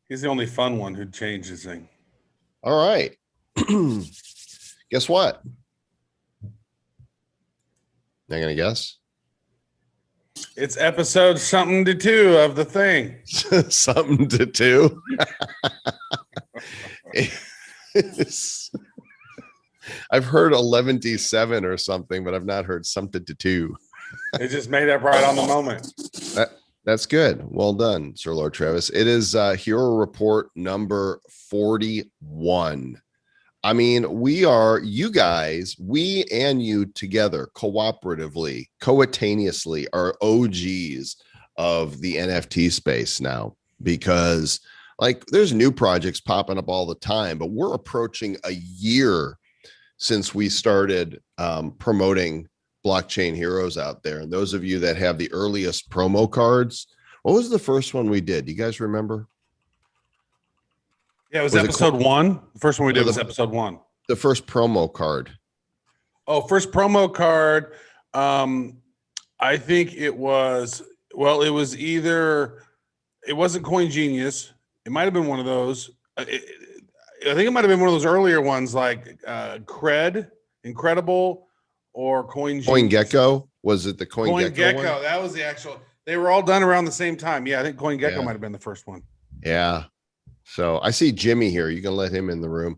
He's the only fun one who changed his thing. All right. Guess what? Not gonna guess. It's episode something to two of the thing. Something to do. I've heard 11D7 or something, but I've not heard something to do. It just made up right on the moment. That's good. Well done, Sir Lord Travis. It is Hero Report number 41. I mean, we and you together, cooperatively, coetaneously, are OGs of the NFT space now, because like there's new projects popping up all the time, but we're approaching a year since we started promoting blockchain heroes out there. And those of you that have the earliest promo cards, what was the first one we did? You guys remember? Yeah, it was episode one. The first one we did was episode one. The first promo card. Oh, first promo card. I think it was, well, it was either, it wasn't Coin Genius. It might have been one of those. I think it might have been one of those earlier ones like Incredible, or Coin Gecko. Was it the Coin Gecko? That was the actual. They were all done around the same time. Yeah, I think Coin Gecko might have been the first one. Yeah. So I see Jimmy here. You can let him in the room.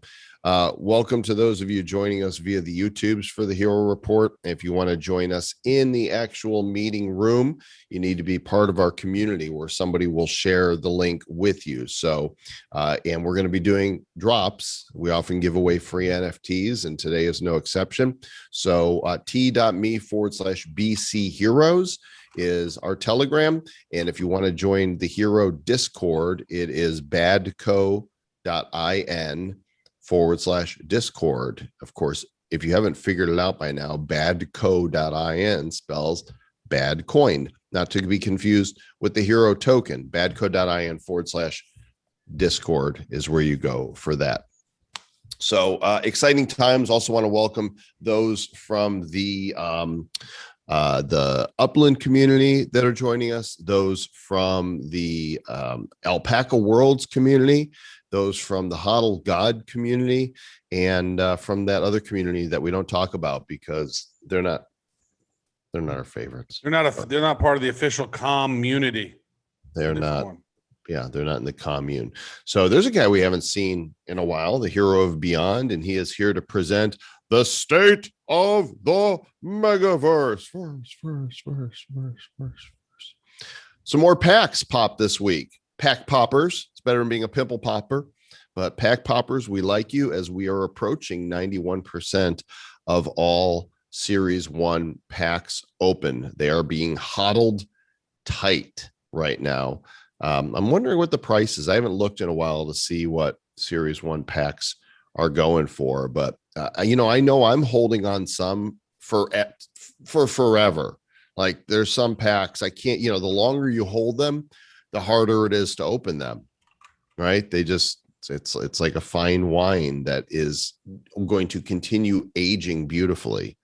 Welcome to those of you joining us via the YouTubes for the Hero Report. If you want to join us in the actual meeting room, you need to be part of our community where somebody will share the link with you. So, and we're going to be doing drops. We often give away free NFTs, and today is no exception. So t.me/BC Heroes is our Telegram. And if you want to join the Hero Discord, it is badco.in/Discord. Of course, if you haven't figured it out by now, badco.in spells bad coin, not to be confused with the hero token. Badco.in/Discord is where you go for that. So exciting times. Also want to welcome those from the Upland community that are joining us, those from the Alpaca Worlds community, those from the Huddle God community, and from that other community that we don't talk about because they're not our favorites. They're not part of the official community. They're not. Yeah, they're not in the commune. So there's a guy we haven't seen in a while, the Hero of Beyond, and he is here to present the state of the megaverse. First. Some more packs popped this week. Pack poppers. It's better than being a pimple popper, but pack poppers, we like you, as we are approaching 91% of all Series 1 packs open. They are being hodled tight right now. I'm wondering what the price is. I haven't looked in a while to see what Series 1 packs are going for, but I know I'm holding on some for forever. Like there's some packs I can't, the longer you hold them, the harder it is to open them, right? It's like a fine wine that is going to continue aging beautifully.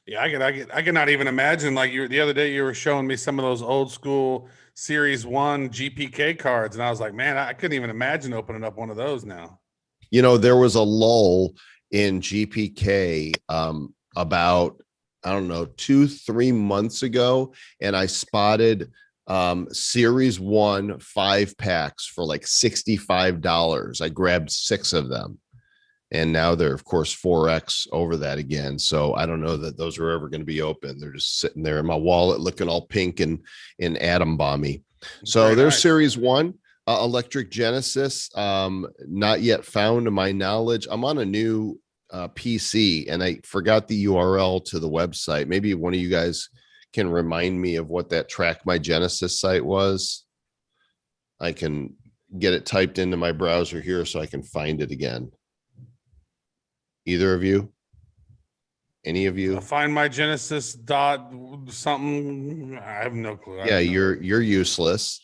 Yeah, I cannot even imagine. Like the other day, you were showing me some of those old school Series 1 GPK cards, and I was like, man, I couldn't even imagine opening up one of those now. There was a lull in GPK about, I don't know, 2-3 months ago, and I spotted Series 1 5 packs for like $65. I grabbed 6 of them. And now they're, of course, 4X over that again. So I don't know that those are ever going to be open. They're just sitting there in my wallet looking all pink and atom bomby. So Very there's nice. Series 1. Electric Genesis, not yet found to my knowledge. I'm on a new PC, and I forgot the URL to the website. Maybe one of you guys can remind me of what that Track My Genesis site was. I can get it typed into my browser here so I can find it again. Either of you? Any of you? Find my Genesis dot something. I have no clue. Yeah, you're useless.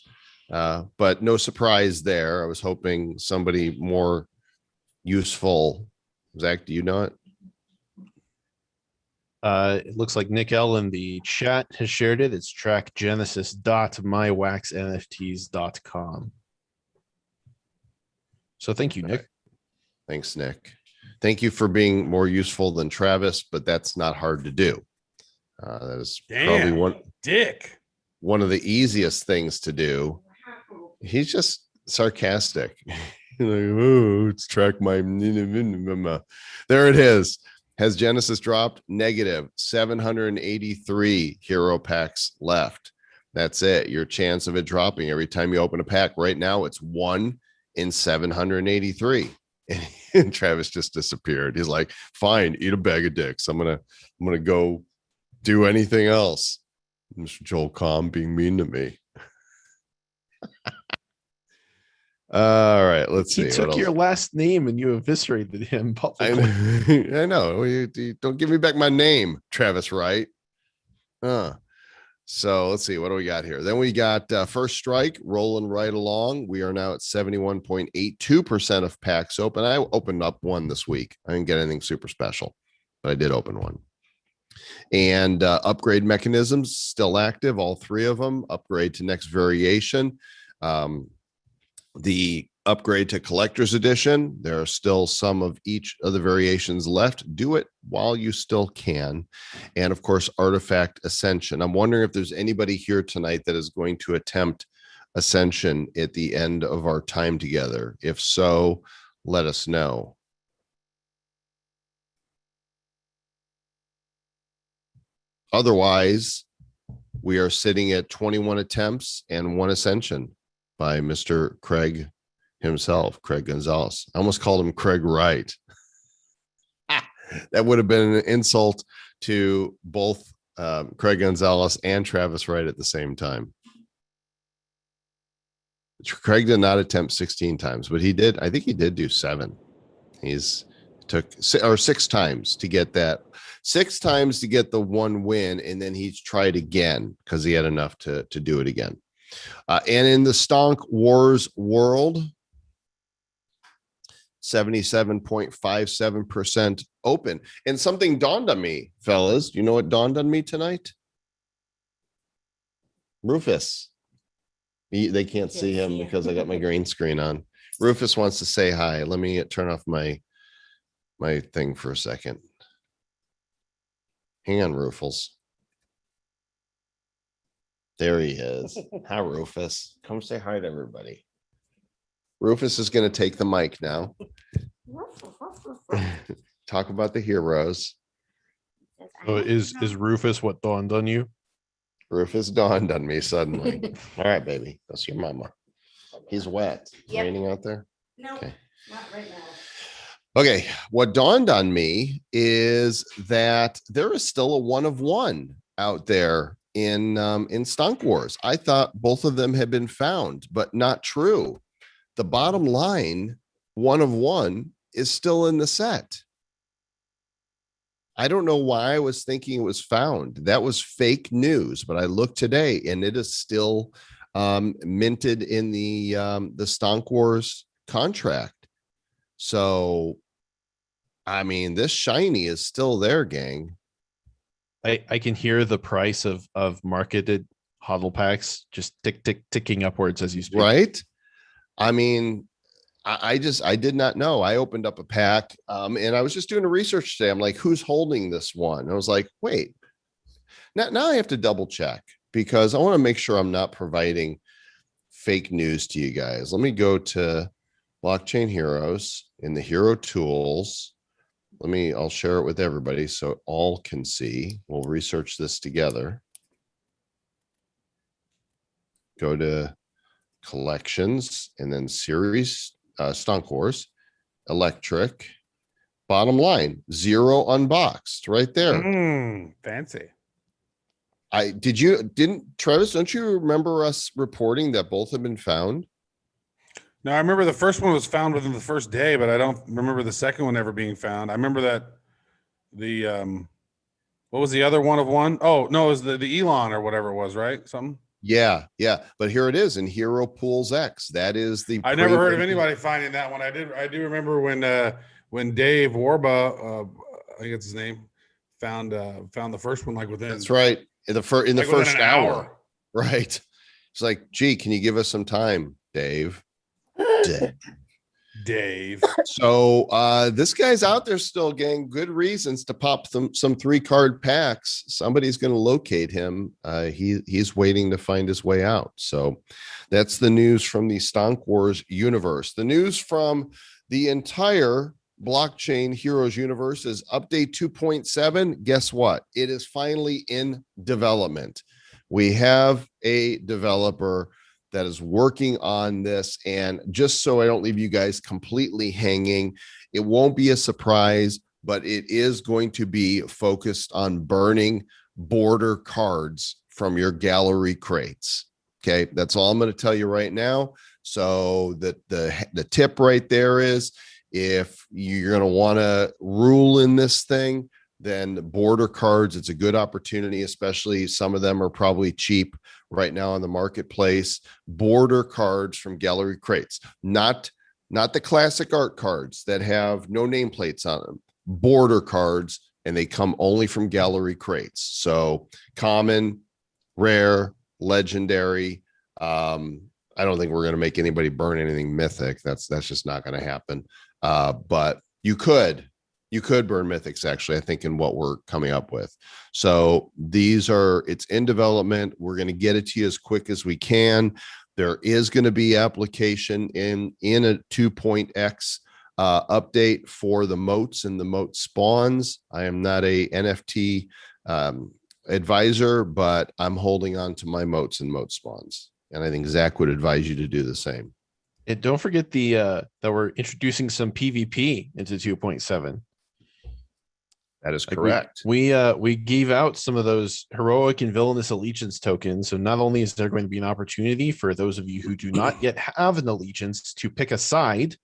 But no surprise there. I was hoping somebody more useful. Zach, do you know it? It looks like Nick L in the chat has shared it. It's trackgenesis.mywaxnfts.com. So thank you, Nick. Thanks, Nick. Thank you for being more useful than Travis, but that's not hard to do. That is probably one of the easiest things to do. He's just sarcastic. Like, oh, it's track my. There it is. Has Genesis dropped? Negative 783 hero packs left. That's it. Your chance of it dropping every time you open a pack. Right now, it's 1 in 783. And Travis just disappeared. He's like, fine, eat a bag of dicks. I'm gonna go do anything else. Mr. Joel Comm being mean to me. All right, let's see. He took your last name and you eviscerated him publicly. I know. You don't give me back my name, Travis Wright. So let's see. What do we got here? Then we got First Strike rolling right along. We are now at 71.82% of packs open. I opened up one this week. I didn't get anything super special, but I did open one. And upgrade mechanisms still active. All three of them. Upgrade to next variation. The upgrade to collector's edition, there are still some of each of the variations left. Do it while you still can. And of course, artifact ascension. I'm wondering if there's anybody here tonight that is going to attempt ascension at the end of our time together. If so, let us know. Otherwise, we are sitting at 21 attempts and 1 ascension by Mr. Craig himself, Craig Gonzalez. I almost called him Craig Wright. That would have been an insult to both Craig Gonzalez and Travis Wright at the same time. Craig did not attempt 16 times, but he did. I think he did do 7. He's took 6 times to get that. 6 times to get the 1 win, and then he's tried again because he had enough to do it again. And in the Stonk Wars world, 77.57% open. And something dawned on me, fellas. Do you know what dawned on me tonight? Rufus. They can't see him because I got my green screen on. Rufus wants to say hi. Let me turn off my thing for a second. Hang on, Rufus. There he is. Hi, Rufus. Come say hi to everybody. Rufus is going to take the mic now. Talk about the heroes. So is Rufus what dawned on you? Rufus dawned on me suddenly. All right, baby. That's your mama. He's wet. Yep. Raining out there? No, Okay. not right now. Okay. What dawned on me is that there is still a 1 of 1 out there in Stonk Wars. I thought both of them had been found, but not true. The bottom line, 1 of 1 is still in the set. I don't know why I was thinking it was found. That was fake news, but I looked today and it is still minted in the Stonk Wars contract. So, I mean, this shiny is still there, gang. I can hear the price of marketed huddle packs just ticking upwards as you speak. Right? I mean, I did not know. I opened up a pack and I was just doing a research today. I'm like, who's holding this one? And I was like, wait, now I have to double check because I want to make sure I'm not providing fake news to you guys. Let me go to Blockchain Heroes in the Hero Tools. I'll share it with everybody so all can see. We'll research this together. Go to collections and then series, Stonk Wars, electric, bottom line, 0 unboxed right there. Fancy. Didn't Travis, don't you remember us reporting that both have been found? No, I remember the first one was found within the first day, but I don't remember the second one ever being found. I remember that what was the other 1 of 1? Oh, no, it was the Elon or whatever it was, right? Something. Yeah. But here it is in Hero Pools X. That is the. I never heard of anybody finding that one. I do remember when Dave Warba, I think it's his name, found the first one like within. That's right. In the first hour. Right. It's like, gee, can you give us some time, Dave? Dave. So this guy's out there still, gang. Good reasons to pop some 3-card packs. Somebody's going to locate him. He's waiting to find his way out. So that's the news from the Stonk Wars universe. The news from the entire Blockchain Heroes universe is update 2.7. Guess what? It is finally in development. We have a developer that is working on this. And just so I don't leave you guys completely hanging, it won't be a surprise, but it is going to be focused on burning border cards from your gallery crates. Okay, that's all I'm going to tell you right now. So that the tip right there is, if you're going to want to rule in this thing, then border cards, it's a good opportunity, especially some of them are probably cheap right now on the marketplace. Border cards from gallery crates, not the classic art cards that have no nameplates on them. Border cards, and they come only from gallery crates. So common, rare, legendary. I don't think we're going to make anybody burn anything mythic. That's just not going to happen. But you could burn mythics, actually, I think, in what we're coming up with. So it's in development. We're going to get it to you as quick as we can. There is going to be application in a 2.x update for the moats and the moat spawns. I am not a NFT advisor, but I'm holding on to my moats and moat spawns. And I think Zach would advise you to do the same. And don't forget that we're introducing some PvP into 2.7. That is correct. We gave out some of those heroic and villainous allegiance tokens. So not only is there going to be an opportunity for those of you who do not yet have an allegiance to pick a side,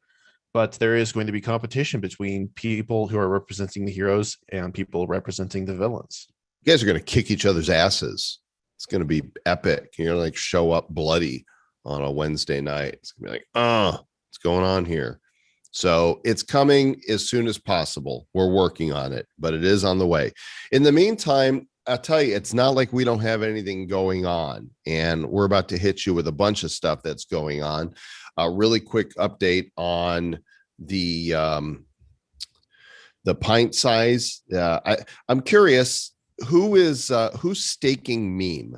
but there is going to be competition between people who are representing the heroes and people representing the villains. You guys are going to kick each other's asses. It's going to be epic. You're going to show up bloody on a Wednesday night. It's going to be what's going on here? So it's coming as soon as possible. We're working on it, but it is on the way. In the meantime, I'll tell you, it's not like we don't have anything going on, and we're about to hit you with a bunch of stuff that's going on. A really quick update on the pint size. I'm curious, who's staking meme?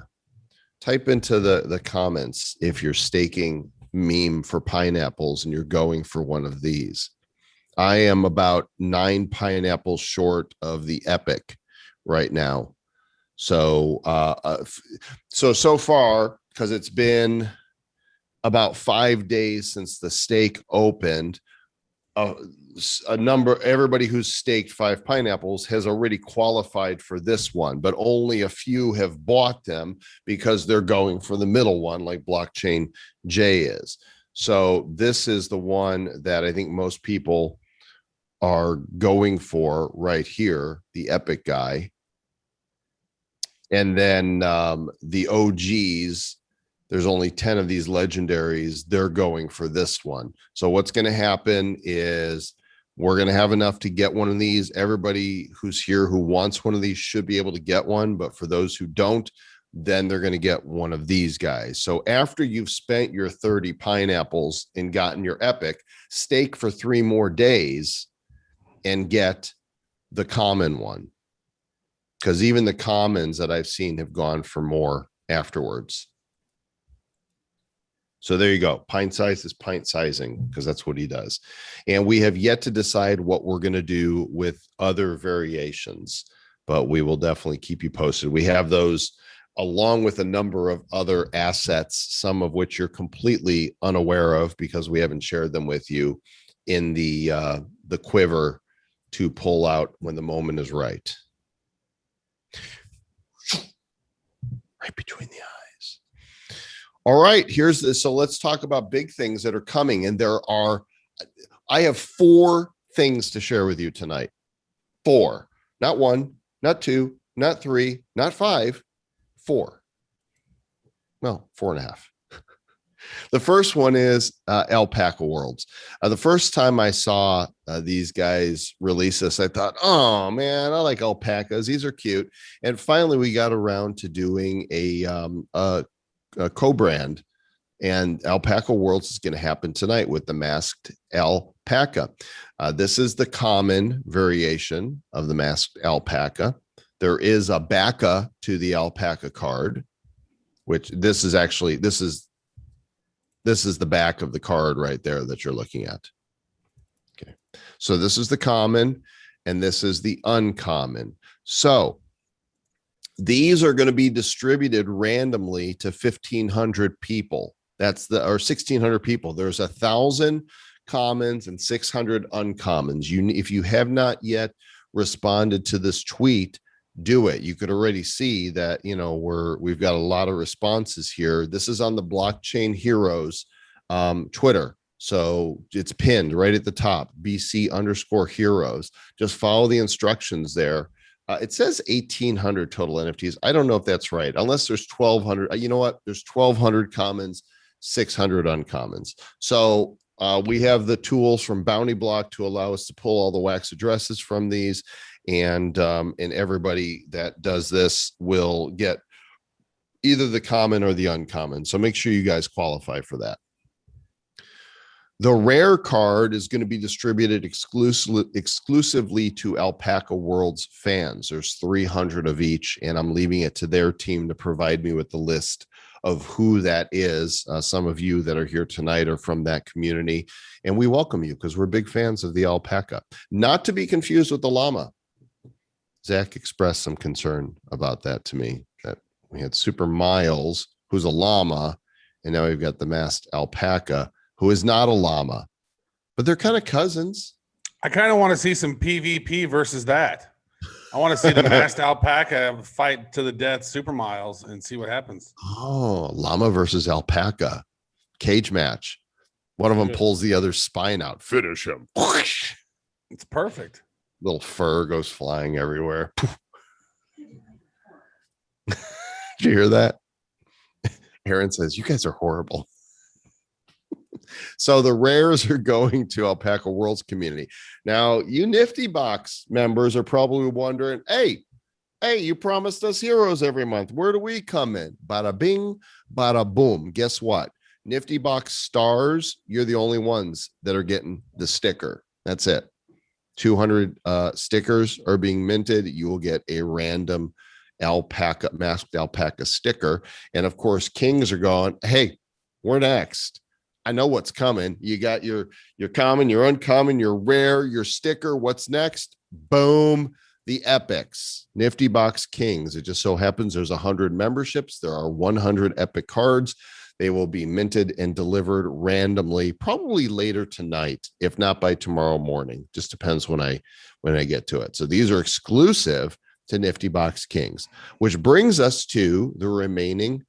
Type into the comments if you're staking meme for pineapples and you're going for one of these. I am about 9 pineapples short of the epic right now. So so far, because it's been about 5 days since the stake opened, everybody who's staked 5 pineapples has already qualified for this one, but only a few have bought them because they're going for the middle one, like Blockchain J is. So this is the one that I think most people are going for right here, the epic guy. And then the OGs, there's only 10 of these legendaries. They're going for this one. So what's going to happen is we're going to have enough to get one of these. Everybody who's here who wants one of these should be able to get one. But for those who don't, then they're going to get one of these guys. So after you've spent your 30 pineapples and gotten your epic, stake for 3 more days and get the common one. Because even the commons that I've seen have gone for more afterwards. So there you go. Pint size is pint sizing, because that's what he does. And we have yet to decide what we're going to do with other variations, but we will definitely keep you posted. We have those along with a number of other assets, some of which you're completely unaware of because we haven't shared them with you in the quiver to pull out when the moment is right. Right between the eyes. All right, here's this. So let's talk about big things that are coming. And I have 4 things to share with you tonight. 4, not 1, not 2, not 3, not 5, 4. Well, 4.5. The first one is Alpaca Worlds. The first time I saw these guys release this, I thought, oh man, I like alpacas. These are cute. And finally, we got around to doing a co-brand, and Alpaca Worlds is going to happen tonight with the masked alpaca. This is the common variation of the masked alpaca. There is a bacca to the alpaca card, which this is the back of the card right there that you're looking at. Okay. So this is the common and this is the uncommon. So these are going to be distributed randomly to 1,500 people. Or 1,600 people. There's 1,000 commons and 600 uncommons. If you have not yet responded to this tweet, do it. You could already see that, we've got a lot of responses here. This is on the Blockchain Heroes Twitter. So it's pinned right at the top, BC_heroes. Just follow the instructions there. It says 1,800 total NFTs. I don't know if that's right, unless there's 1,200. You know what? There's 1,200 commons, 600 uncommons. So we have the tools from Bounty Block to allow us to pull all the wax addresses from these. And everybody that does this will get either the common or the uncommon. So make sure you guys qualify for that. The rare card is going to be distributed exclusively to Alpaca Worlds fans. There's 300 of each, and I'm leaving it to their team to provide me with the list of who that is. Some of you that are here tonight are from that community, and we welcome you because we're big fans of the alpaca. Not to be confused with the llama. Zach expressed some concern about that to me, that we had Super Miles, who's a llama, and now we've got the masked alpaca, who is not a llama, but they're kind of cousins. I kind of want to see some PvP versus that. I want to see the masked alpaca fight to the death Super Miles and see what happens. Oh, llama versus alpaca. Cage match. One of them pulls the other's spine out. Finish him. It's perfect. Little fur goes flying everywhere. Did you hear that? Aaron says, you guys are horrible. So the rares are going to Alpaca Worlds community. Now, you Nifty Box members are probably wondering, hey, you promised us heroes every month. Where do we come in? Bada bing, bada boom. Guess what? Nifty Box stars, you're the only ones that are getting the sticker. That's it. 200 stickers are being minted. You will get a random masked alpaca sticker. And of course, kings are going, hey, we're next. I know what's coming. You got your common, your uncommon, your rare, your sticker. What's next? Boom. The epics. Nifty Box Kings. It just so happens there's 100 memberships. There are 100 epic cards. They will be minted and delivered randomly, probably later tonight, if not by tomorrow morning. Just depends when I get to it. So these are exclusive to Nifty Box Kings, which brings us to the remaining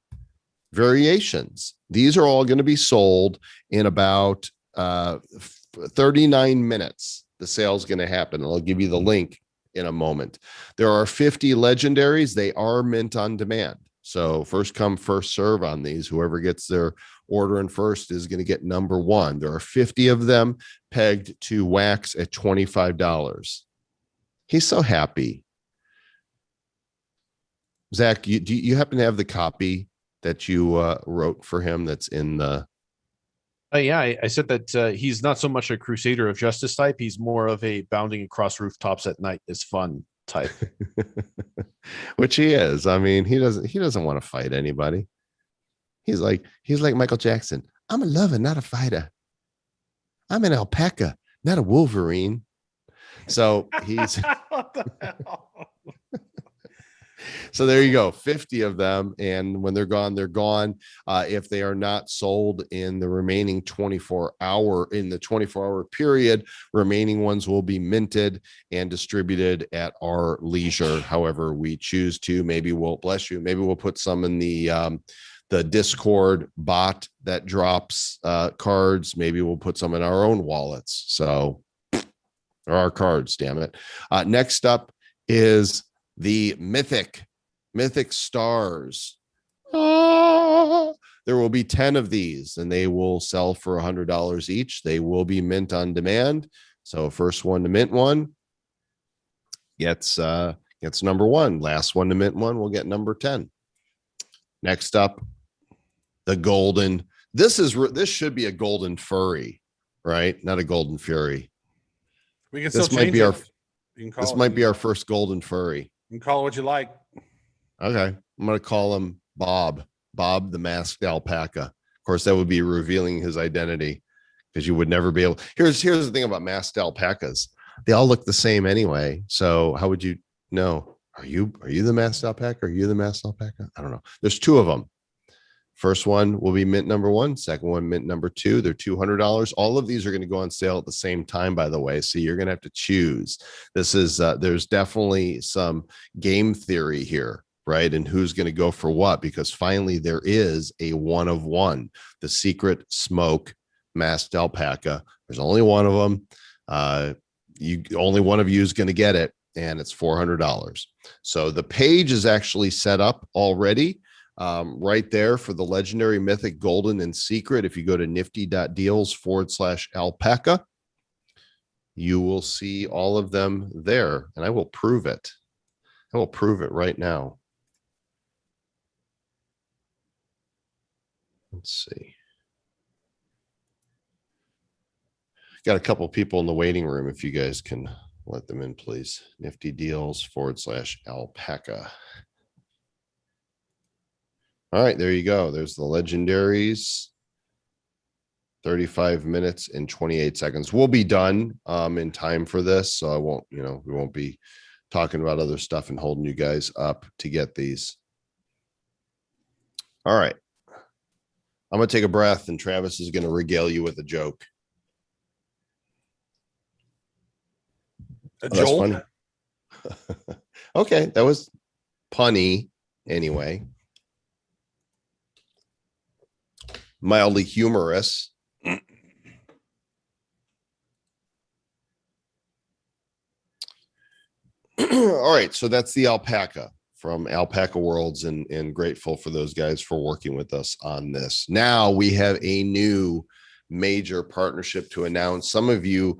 variations. These are all going to be sold in about 39 minutes. The sale is going to happen. I'll give you the link in a moment. There are 50 legendaries. They are mint on demand. So first come, first serve on these. Whoever gets their order in first is going to get number one. There are 50 of them pegged to wax at $25. He's so happy. Zach, do you happen to have the copy that you wrote for him that's in the... Yeah, I said that he's not so much a Crusader of Justice type. He's more of a bounding across rooftops at night is fun type. Which he is. I mean, he doesn't want to fight anybody. He's like Michael Jackson. I'm a lover, not a fighter. I'm an alpaca, not a Wolverine. So he's... What the hell? So there you go, 50 of them. And when they're gone, they're gone. If they are not sold in the remaining 24-hour period, remaining ones will be minted and distributed at our leisure. However we choose to. Maybe we'll put some in the Discord bot that drops cards. Maybe we'll put some in our own wallets. So there are cards, damn it. Next up is the mythic stars. There will be 10 of these and they will sell for $100 each. They will be mint on demand. So first one to mint one gets number one. Last one to mint one will get number 10. Next up, the golden. This should be a golden furry. right? Not a golden fury. We can still This might change be it. our You can call this it, might be our first golden furry. You can call it what you like. Okay, I'm gonna call him Bob. Bob the masked alpaca. Of course, that would be revealing his identity because you would never be able. Here's the thing about masked alpacas. They all look the same anyway. So how would you know? Are you the masked alpaca? Are you the masked alpaca? I don't know. There's two of them. First one will be mint number 1. Second one, mint number 2. They're $200. All of these are going to go on sale at the same time, by the way. So you're going to have to choose. This is there's definitely some game theory here, right? And who's going to go for what? Because finally there is a one of one, the secret smoke masked alpaca. There's only one of them. Only one of you is going to get it, and it's $400. So the page is actually set up already. Right there for the legendary, mythic, golden, and secret. If you go to nifty.deals/alpaca, you will see all of them there, and I will prove it. I will prove it right now. Let's see. Got a couple people in the waiting room. If you guys can let them in, please. Nifty Deals/alpaca. All right, there you go. There's the legendaries. 35 minutes and 28 seconds. We'll be done in time for this. So I won't, we won't be talking about other stuff and holding you guys up to get these. All right. I'm going to take a breath and Travis is going to regale you with a joke. A joke? Okay, that was punny anyway. Mildly humorous. All right, so that's the alpaca from Alpaca Worlds, and grateful for those guys for working with us on this. Now we have a new major partnership to announce. Some of you,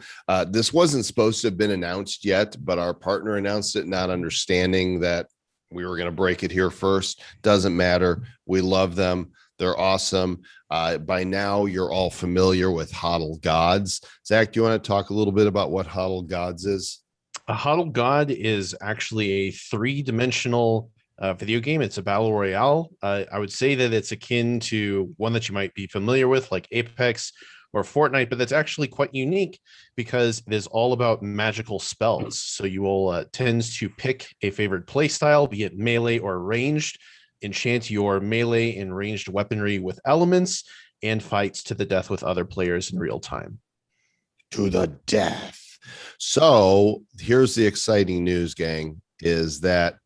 this wasn't supposed to have been announced yet, but our partner announced it, not understanding that we were going to break it here first. Doesn't matter. We love them. They're awesome. By now, you're all familiar with Huddle Gods. Zach, do you want to talk a little bit about what Huddle Gods is? A Huddle God is actually a 3-dimensional video game. It's a battle royale. I would say that it's akin to one that you might be familiar with, like Apex or Fortnite, but that's actually quite unique because it is all about magical spells. So you will tend to pick a favorite play style, be it melee or ranged, enchant your melee and ranged weaponry with elements, and fights to the death with other players in real time. To the death. So here's the exciting news, gang, is that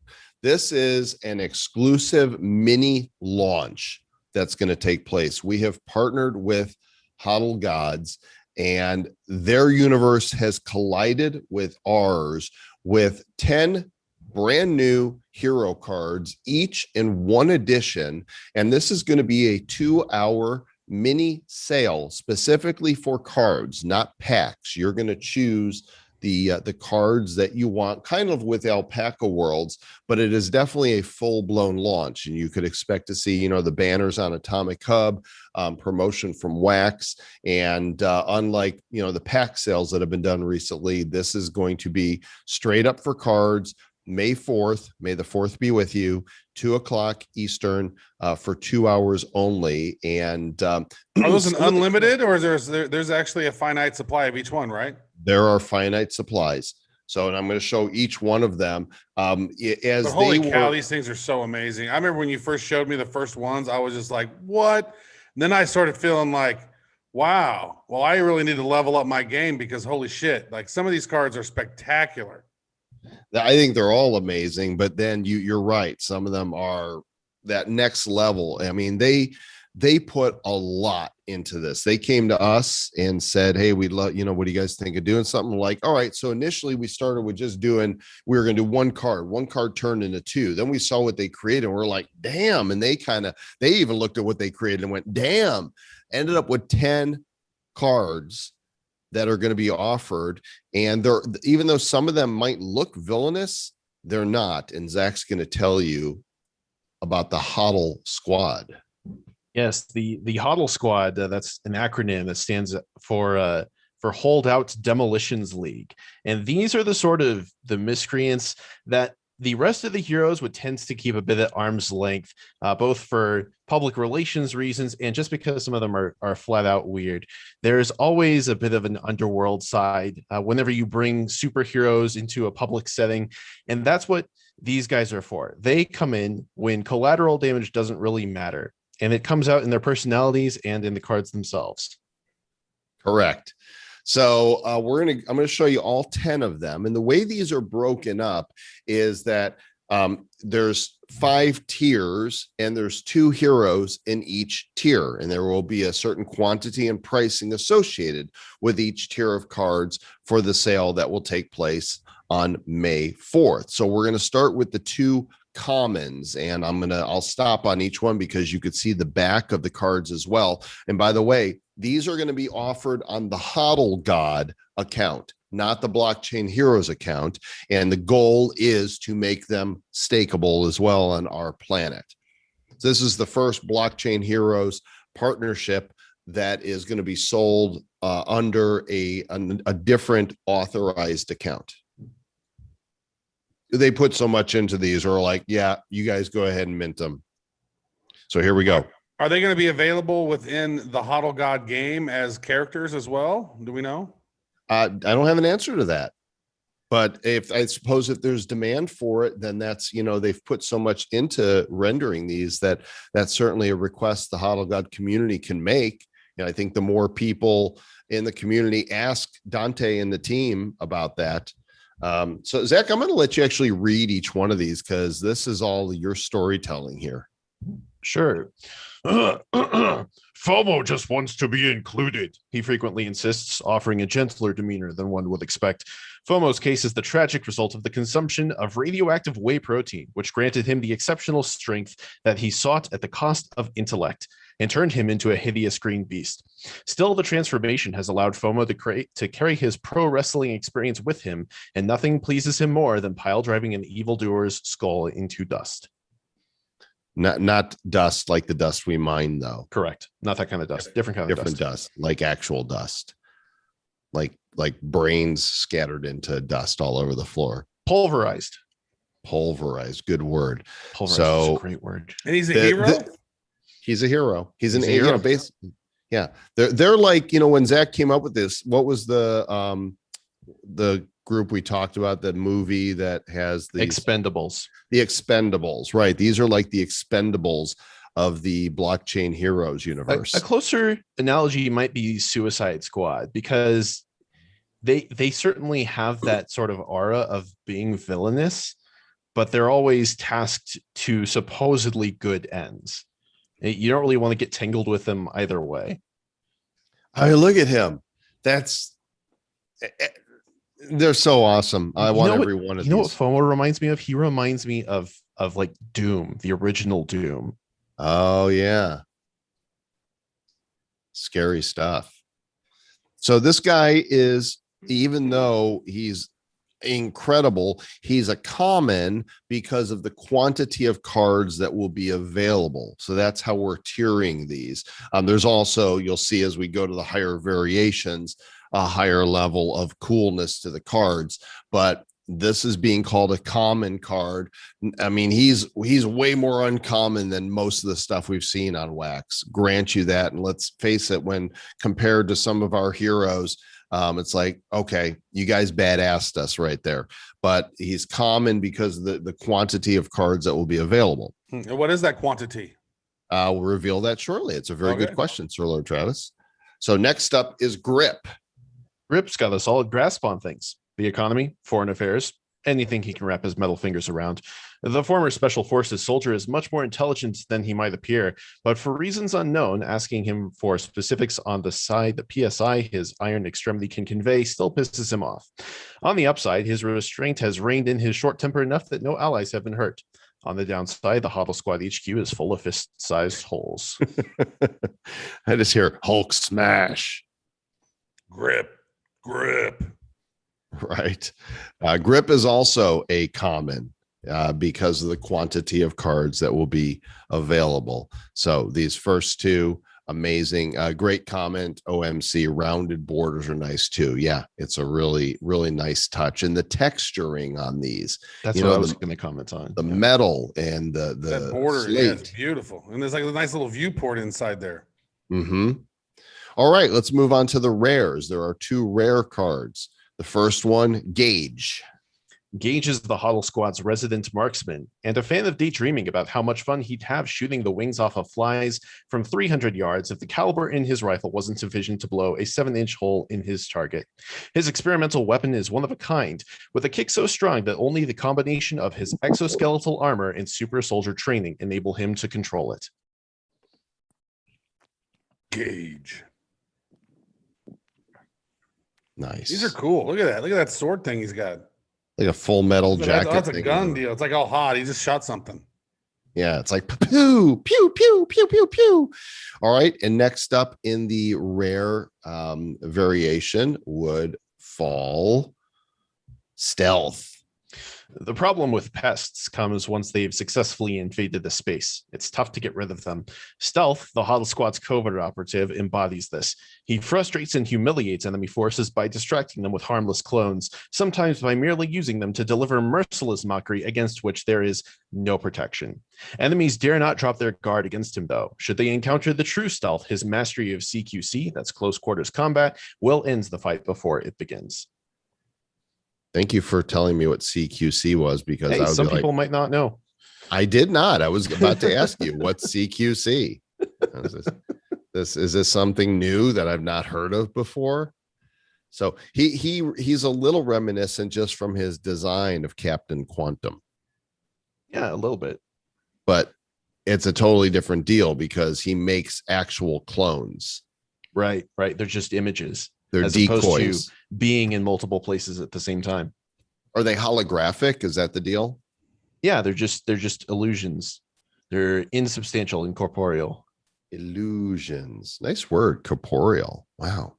this is an exclusive mini launch that's going to take place. We have partnered with Huddle Gods, and their universe has collided with ours with 10 brand new hero cards, each in one edition. And this is going to be a 2-hour mini sale specifically for cards, not packs. You're going to choose the cards that you want, kind of with Alpaca Worlds, but it is definitely a full-blown launch, and you could expect to see, the banners on Atomic Hub, promotion from Wax, and unlike, the pack sales that have been done recently, this is going to be straight up for cards. May 4th, may the 4th be with you, 2:00 Eastern for 2 hours only. And are those an unlimited, or is there's actually a finite supply of each one, right? There are finite supplies. So, and I'm going to show each one of them. But holy cow, these things are so amazing. I remember when you first showed me the first ones, I was just like, what? And then I started feeling like, wow, well, I really need to level up my game because holy shit, like some of these cards are spectacular. I think they're all amazing, but then you're right. Some of them are that next level. I mean, they put a lot into this. They came to us and said, hey, we'd love, what do you guys think of doing something? Like, all right. So initially we started with just we were going to do one card turned into 2. Then we saw what they created and we're like, damn. And they even looked at what they created and went, damn, ended up with 10 cards that are going to be offered. And they're, even though some of them might look villainous, they're not. And Zach's going to tell you about the Huddle Squad. Yes, the Huddle Squad. That's an acronym that stands for Holdout Demolitions League, and these are the sort of the miscreants that the rest of the heroes would tend to keep a bit at arm's length, both for public relations reasons and just because some of them are flat out weird. There's always a bit of an underworld side whenever you bring superheroes into a public setting, and that's what these guys are for. They come in when collateral damage doesn't really matter, and it comes out in their personalities and in the cards themselves. Correct. So I'm gonna show you all 10 of them, and the way these are broken up is that there's 5 tiers, and there's 2 heroes in each tier, and there will be a certain quantity and pricing associated with each tier of cards for the sale that will take place on May 4th. So we're going to start with the 2 commons, and I'll stop on each one because you could see the back of the cards as well. And by the way, these are going to be offered on the Huddle God account, not the Blockchain Heroes account. And the goal is to make them stakeable as well on our planet. So this is the first Blockchain Heroes partnership that is going to be sold under a different authorized account. They put so much into these, or like, yeah, you guys go ahead and mint them. So here we go. Are they going to be available within the Huddle God game as characters as well? Do we know? I don't have an answer to that, but I suppose if there's demand for it, then that's, they've put so much into rendering these that's certainly a request the Huddle God community can make. And I think the more people in the community ask Dante and the team about that. So Zach, I'm going to let you actually read each one of these because this is all your storytelling here. Sure. FOMO just wants to be included, he frequently insists, offering a gentler demeanor than one would expect. FOMO's case is the tragic result of the consumption of radioactive whey protein, which granted him the exceptional strength that he sought at the cost of intellect and turned him into a hideous green beast. Still, the transformation has allowed FOMO to carry his pro wrestling experience with him, and nothing pleases him more than pile driving an evildoer's skull into dust. Not dust like the dust we mine, though. Correct. Not that kind of dust. Different kind of dust, like actual dust, like brains scattered into dust all over the floor. Pulverized. Good word. Pulverized is a great word. And he's a hero. He's a hero. He's an hero. Basically, yeah. They're like, when Zach came up with this, what was the group we talked about, the movie that has the Expendables. The Expendables, right? These are like the Expendables of the Blockchain Heroes universe. A closer analogy might be Suicide Squad, because they certainly have that sort of aura of being villainous, but they're always tasked to supposedly good ends. You don't really want to get tangled with them either way. I mean, look at him. They're so awesome. I want every one of these. You know what FOMO reminds me of? He reminds me of like Doom, the original Doom. Oh, yeah. Scary stuff. So this guy is, even though he's incredible, he's a common because of the quantity of cards that will be available. So that's how we're tiering these. There's also, you'll see as we go to the higher variations, a higher level of coolness to the cards, but this is being called a common card. I mean, he's way more uncommon than most of the stuff we've seen on Wax. Grant you that. And let's face it, when compared to some of our heroes, it's like, okay, you guys badassed us right there. But he's common because of the quantity of cards that will be available. What is that quantity? We'll reveal that shortly. It's a very good question, Sir Lord Travis. So next up is Grip. Grip's got a solid grasp on things: the economy, foreign affairs, anything he can wrap his metal fingers around. The former Special Forces soldier is much more intelligent than he might appear, but for reasons unknown, asking him for specifics on the side that PSI, his iron extremity, can convey still pisses him off. On the upside, his restraint has reined in his short temper enough that no allies have been hurt. On the downside, the Huddle Squad HQ is full of fist-sized holes. I just hear Hulk smash. Grip. Right. Grip is also a common. because of the quantity of cards that will be available. So these first two, amazing. Great comment. OMC, rounded borders are nice too. Yeah, it's a really, really nice touch. And the texturing on these, That's what I was going to comment on. The metal and the that border, slate. yeah, it's beautiful. And there's like a nice little viewport inside there. Mm-hmm. All right, let's move on to the rares. There are two rare cards. The first one, Gauge. Gage is the Huddle Squad's resident marksman and a fan of daydreaming about how much fun he'd have shooting the wings off of flies from 300 yards if the caliber in his rifle wasn't sufficient to blow a 7-inch hole in his target. His experimental weapon is one of a kind, with a kick so strong that only the combination of his exoskeletal armor and super soldier training enable him to control it. Gauge. Nice. These are cool. Look at that. Look at that sword thing he's got. Like a full metal jacket. That's a gun deal. It's like all hot. He just shot something. Yeah, it's like pew, pew, pew, pew, pew, pew. All right. And next up in the rare variation would fall Stealth. The problem with pests comes once they've successfully invaded the space. It's tough to get rid of them. Stealth, the Huddle Squad's covert operative, embodies this. He frustrates and humiliates enemy forces by distracting them with harmless clones, sometimes by merely using them to deliver merciless mockery against which there is no protection. Enemies dare not drop their guard against him, though. Should they encounter the true Stealth, his mastery of CQC, that's close quarters combat, will end the fight before it begins. Thank you for telling me what CQC was, because I was some people might not know. I did not. I was about to ask you what's CQC. Is this something new that I've not heard of before? So he's a little reminiscent just from his design of Captain Quantum. Yeah, a little bit. But it's a totally different deal because he makes actual clones. Right. They're just images. They're as decoys. Opposed to being in multiple places at the same time. Are they holographic? Is that the deal? Yeah, they're just illusions. They're insubstantial, incorporeal. Illusions. Nice word, corporeal. Wow.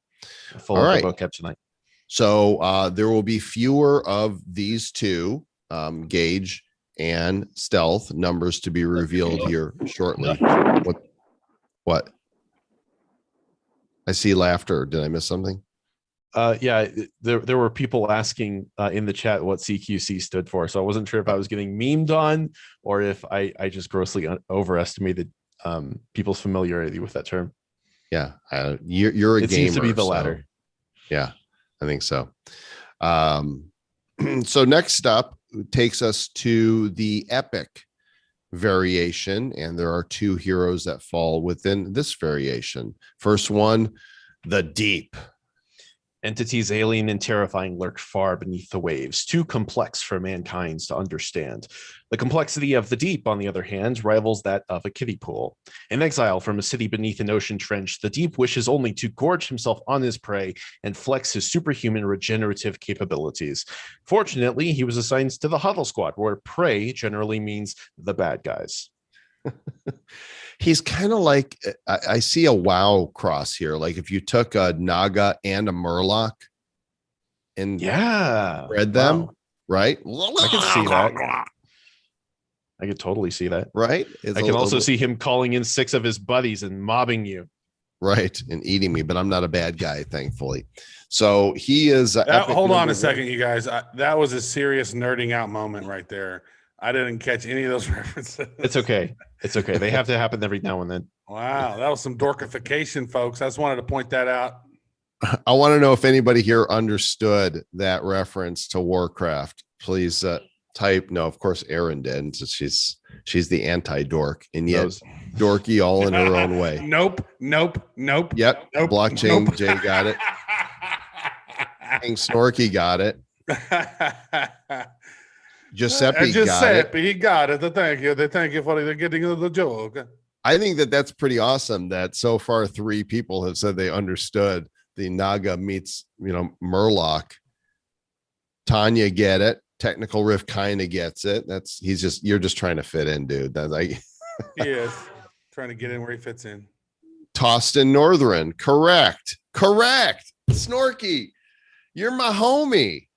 Full of the vocab tonight. So there will be fewer of these two, Gauge and Stealth, numbers to be revealed here shortly. What? I see laughter. Did I miss something? Yeah, there were people asking in the chat what CQC stood for, so I wasn't sure if I was getting memed on or if I just grossly overestimated people's familiarity with that term. Yeah, you're a gamer. It seems to be the latter. Yeah, I think so. So next up takes us to the epic variation, and there are two heroes that fall within this variation. First one, the Deep. Entities alien and terrifying lurk far beneath the waves, too complex for mankind to understand. The complexity of the deep, on the other hand, rivals that of a kiddie pool. In exile from a city beneath an ocean trench, the deep wishes only to gorge himself on his prey and flex his superhuman regenerative capabilities. Fortunately, he was assigned to the Huddle Squad, where prey generally means the bad guys. He's kind of like, I see a WoW cross here. Like if you took a Naga and a Murloc and bred them, right? I can see that. I could totally see that. Right. I can also see him calling in 6 of his buddies and mobbing you. Right. And eating me, but I'm not a bad guy, thankfully. So he is. Hold on a second, you guys. That was a serious nerding out moment right there. I didn't catch any of those references. It's okay. It's okay. They have to happen every now and then. Wow. That was some dorkification, folks. I just wanted to point that out. I want to know if anybody here understood that reference to Warcraft. Please type. No, of course, Erin did. So she's the anti-dork, and yet dorky all in her own way. Nope. Yep. Nope, Blockchain nope. Jay got it. King Snorky got it. Giuseppe got it. He got it. Thank you. Thank you for getting the joke. I think that's pretty awesome that so far 3 people have said they understood the Naga meets, Murloc. Tanya get it. Technical Riff kind of gets it. You're just trying to fit in, dude. That's like he is trying to get in where he fits in. Tostin Northern. Correct. Snorky, you're my homie.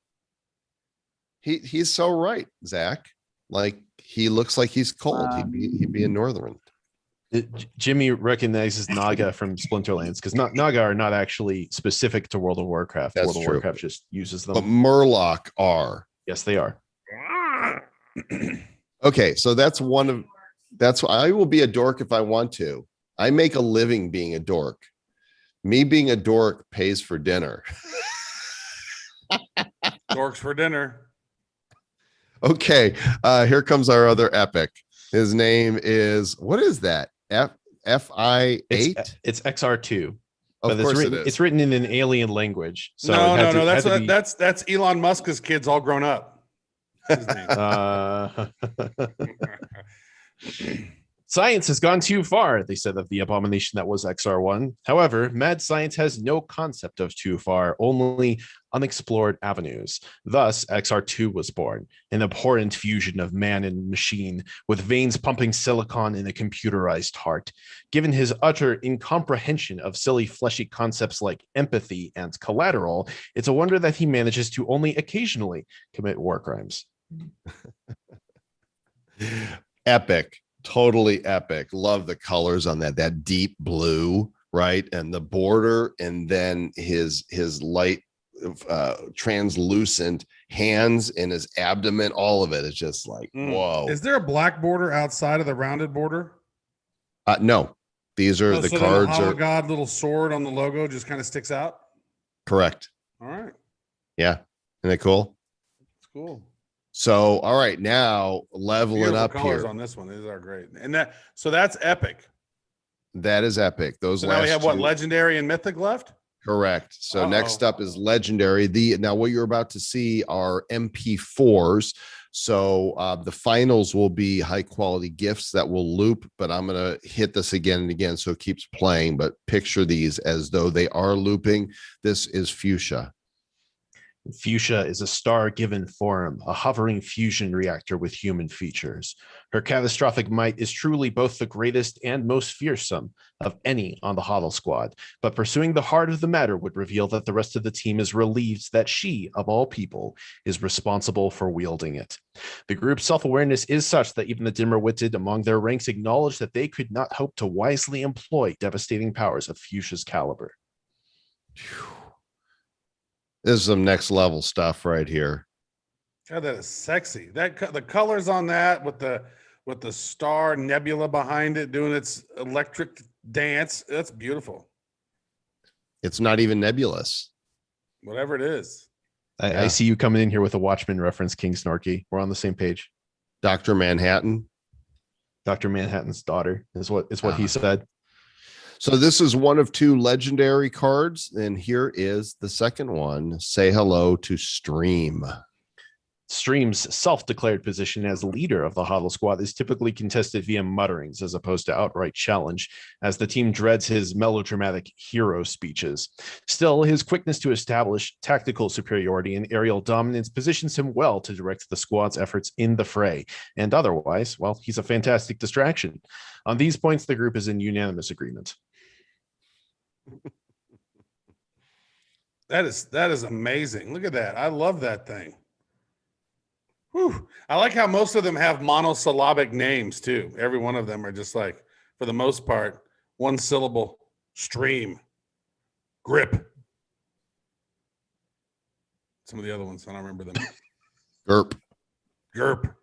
He's so right, Zach. like he looks like he's cold. He'd be a northern. Jimmy recognizes Naga from Splinterlands because Naga are not actually specific to World of Warcraft. That's World of true. Warcraft just uses them. But Murloc are. Yes, they are. Okay, so that's I will be a dork if I want to. I make a living being a dork. Me being a dork pays for dinner. Dorks for dinner. Okay, here comes our other epic. His name is, what is that? FI8? It's XR2. Of course it is. It's written in an alien language. So no. That's Elon Musk's kids all grown up. His name. Science has gone too far, they said of the abomination that was XR1. However, mad science has no concept of too far, only unexplored avenues. Thus, XR2 was born, an abhorrent fusion of man and machine, with veins pumping silicon in a computerized heart. Given his utter incomprehension of silly fleshy concepts like empathy and collateral, it's a wonder that he manages to only occasionally commit war crimes. Epic. Totally epic. Love the colors on that deep blue, right? And the border, and then his light translucent hands in his abdomen. All of it is just like, whoa. Is there a black border outside of the rounded border? No, these are the cards. The God little sword on the logo just kind of sticks out. Correct. All right. Yeah. Isn't that cool? It's cool. So, all right, now leveling up here on this one. These are great. And that's epic. That is epic. Those so now we have what, legendary and mythic left? Correct. So next up is legendary. Now what you're about to see are MP4s. So the finals will be high quality gifts that will loop, but I'm going to hit this again and again so it keeps playing, but picture these as though they are looping. This is Fuchsia. Fuchsia is a star-given form, a hovering fusion reactor with human features. Her catastrophic might is truly both the greatest and most fearsome of any on the Huddle Squad, but pursuing the heart of the matter would reveal that the rest of the team is relieved that she, of all people, is responsible for wielding it. The group's self-awareness is such that even the dimmer-witted among their ranks acknowledge that they could not hope to wisely employ devastating powers of Fuchsia's caliber. This is some next level stuff right here. God, that is sexy. The colors on that with the star nebula behind it doing its electric dance. That's beautiful. It's not even nebulous. Whatever it is. I see you coming in here with a Watchmen reference, King Snorky. We're on the same page. Dr. Manhattan. Dr. Manhattan's daughter is what he said. So this is one of two legendary cards, and here is the second one. Say hello to Stream. Stream's self-declared position as leader of the Huddle Squad is typically contested via mutterings as opposed to outright challenge, as the team dreads his melodramatic hero speeches. Still, his quickness to establish tactical superiority and aerial dominance positions him well to direct the squad's efforts in the fray, and otherwise, well, he's a fantastic distraction. On these points, the group is in unanimous agreement. That is amazing. Look at that. I love that thing. Whew. I like how most of them have monosyllabic names too. Every one of them are just like, for the most part, one syllable. Stream. Grip. Some of the other ones, I don't remember them. Gerp. Gerp.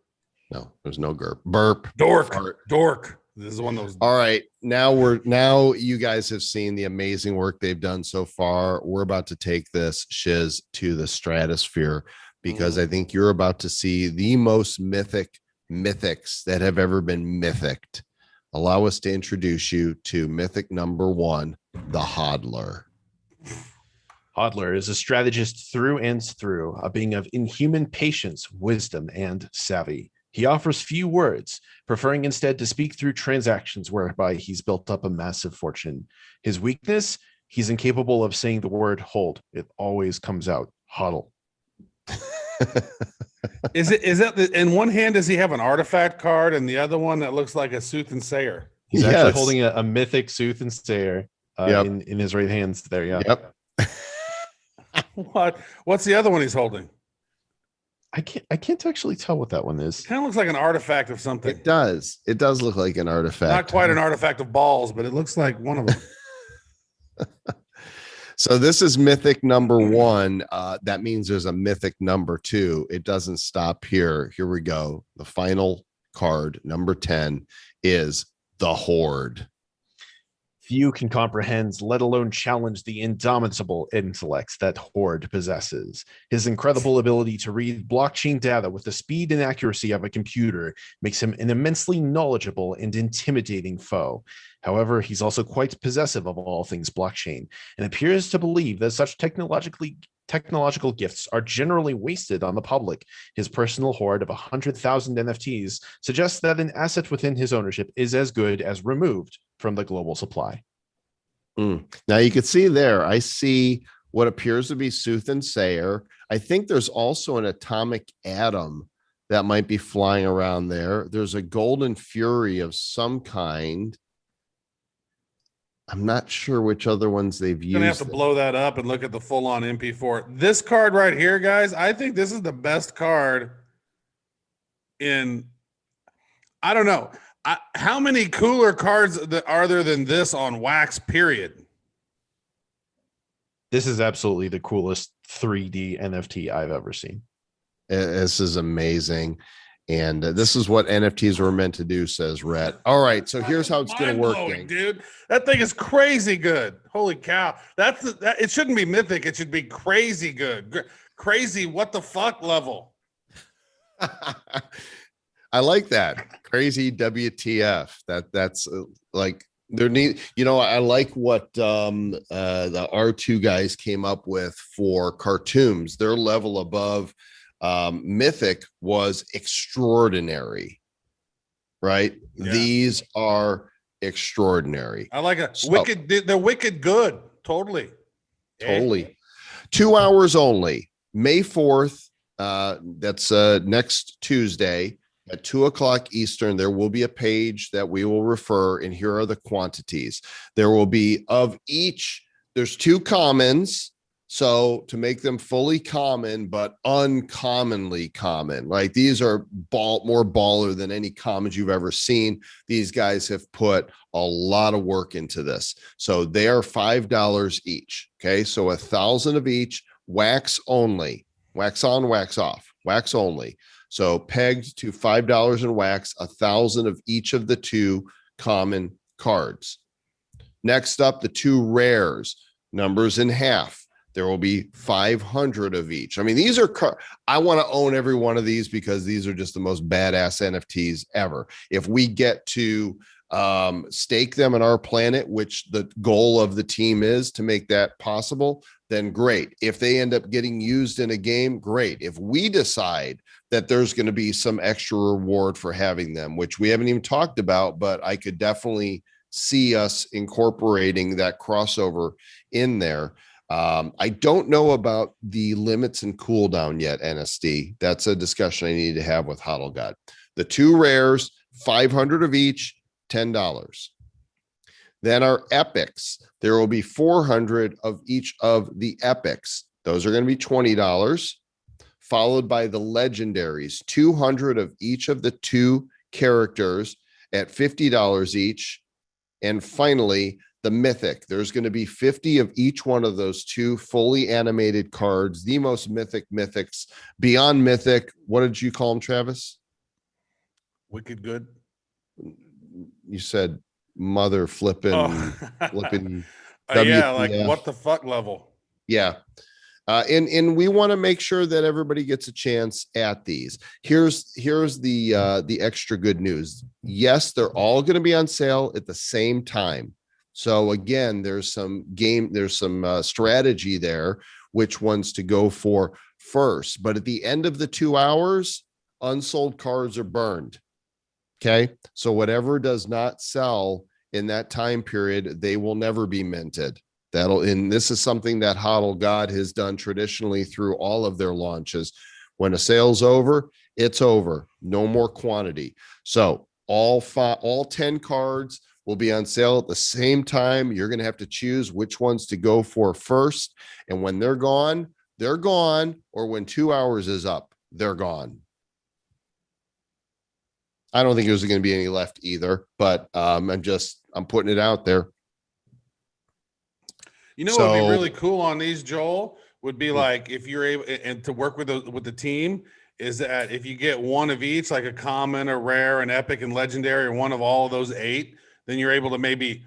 No, there's no Gerp. Burp. Dork. Fart. Dork. This is one of those. All right. Now you guys have seen the amazing work they've done so far. We're about to take this shiz to the stratosphere, because I think you're about to see the most mythics that have ever been mythicked. Allow us to introduce you to mythic number one, the Hodler. Hodler is a strategist through and through, a being of inhuman patience, wisdom, and savvy. He offers few words, preferring instead to speak through transactions whereby he's built up a massive fortune. His weakness, he's incapable of saying the word hold. It always comes out huddle. Is that in one hand, does he have an artifact card, and the other one that looks like a Sooth and Sayer? He's actually holding a mythic Sooth and Sayer in his right hands there. Yeah. Yep. What's the other one he's holding? I can't actually tell what that one is. Kind of looks like an artifact of something. It does. It does look like an artifact. Not quite an artifact of balls, but it looks like one of them. So this is mythic number 1. That means there's a mythic number 2. It doesn't stop here. Here we go. The final card, number 10, is the Horde. Few can comprehend, let alone challenge the indomitable intellect that Horde possesses. His incredible ability to read blockchain data with the speed and accuracy of a computer makes him an immensely knowledgeable and intimidating foe. However, he's also quite possessive of all things blockchain and appears to believe that such technological gifts are generally wasted on the public. His personal hoard of 100,000 NFTs suggests that an asset within his ownership is as good as removed from the global supply. Now you can see there, I see what appears to be Sooth and Sayer. I think there's also an atomic atom that might be flying around there. There's a golden fury of some kind. I'm not sure which other ones they've used. Gonna have to blow that up and look at the full-on MP4. This card right here, guys, I think this is the best card in, I don't know. How many cooler cards are there than this on wax, period? This is absolutely the coolest 3D NFT I've ever seen. This is amazing. And this is what NFTs were meant to do, says Rhett. All right, so here's how it's going to work, gang. Dude. That thing is crazy good. Holy cow. It shouldn't be mythic. It should be crazy good. Crazy what the fuck level. I like that. Crazy WTF. That's like there need, I like what the R2 guys came up with for cartoons. Their level above mythic was extraordinary, right? Yeah. These are extraordinary. I like it. Wicked. They're wicked good. Totally. 2 hours only. May 4th. That's next Tuesday at 2:00 Eastern. There will be a page that we will refer, and here are the quantities. There will be of each. There's 2 commons. So to make them fully common, but uncommonly common, like these are more baller than any commons you've ever seen. These guys have put a lot of work into this. So they are $5 each. Okay. So 1,000 of each, wax only, wax on, wax off, wax only. So pegged to $5 in wax, 1,000 of each of the 2 common cards. Next up, the 2 rares, numbers in half. There will be 500 of each. I mean, these are, I want to own every one of these because these are just the most badass NFTs ever. If we get to stake them on our planet, which the goal of the team is to make that possible, then great. If they end up getting used in a game, great. If we decide that there's going to be some extra reward for having them, which we haven't even talked about, but I could definitely see us incorporating that crossover in there. I don't know about the limits and cooldown yet, NSD. That's a discussion I need to have with Huddle God. The 2 rares, 500 of each, $10. Then our epics. There will be 400 of each of the epics. Those are going to be $20, followed by the legendaries, 200 of each of the 2 characters at $50 each. And finally, the mythic. There's going to be 50 of each one of those 2 fully animated cards, the most mythic mythics. Beyond mythic, what did you call them, Travis? Wicked good. You said mother flipping. Yeah, like what the fuck level. Yeah. And we want to make sure that everybody gets a chance at these. Here's the extra good news. Yes, they're all going to be on sale at the same time. So again, there's some strategy there, which ones to go for first. But at the end of the 2 hours, unsold cards are burned. Okay. So whatever does not sell in that time period, they will never be minted. And this is something that Huddle God has done traditionally through all of their launches. When a sale's over, it's over. No more quantity. So all 10 cards will be on sale at the same time. You're going to have to choose which ones to go for first. And when they're gone, or when 2 hours is up, they're gone. I don't think there's going to be any left either, but I'm putting it out there. You know what would be really cool on these, Joel, would be like if you're able and to work with the team is that if you get one of each, like a common, a rare, an epic, and legendary, or one of all of those 8, then you're able to maybe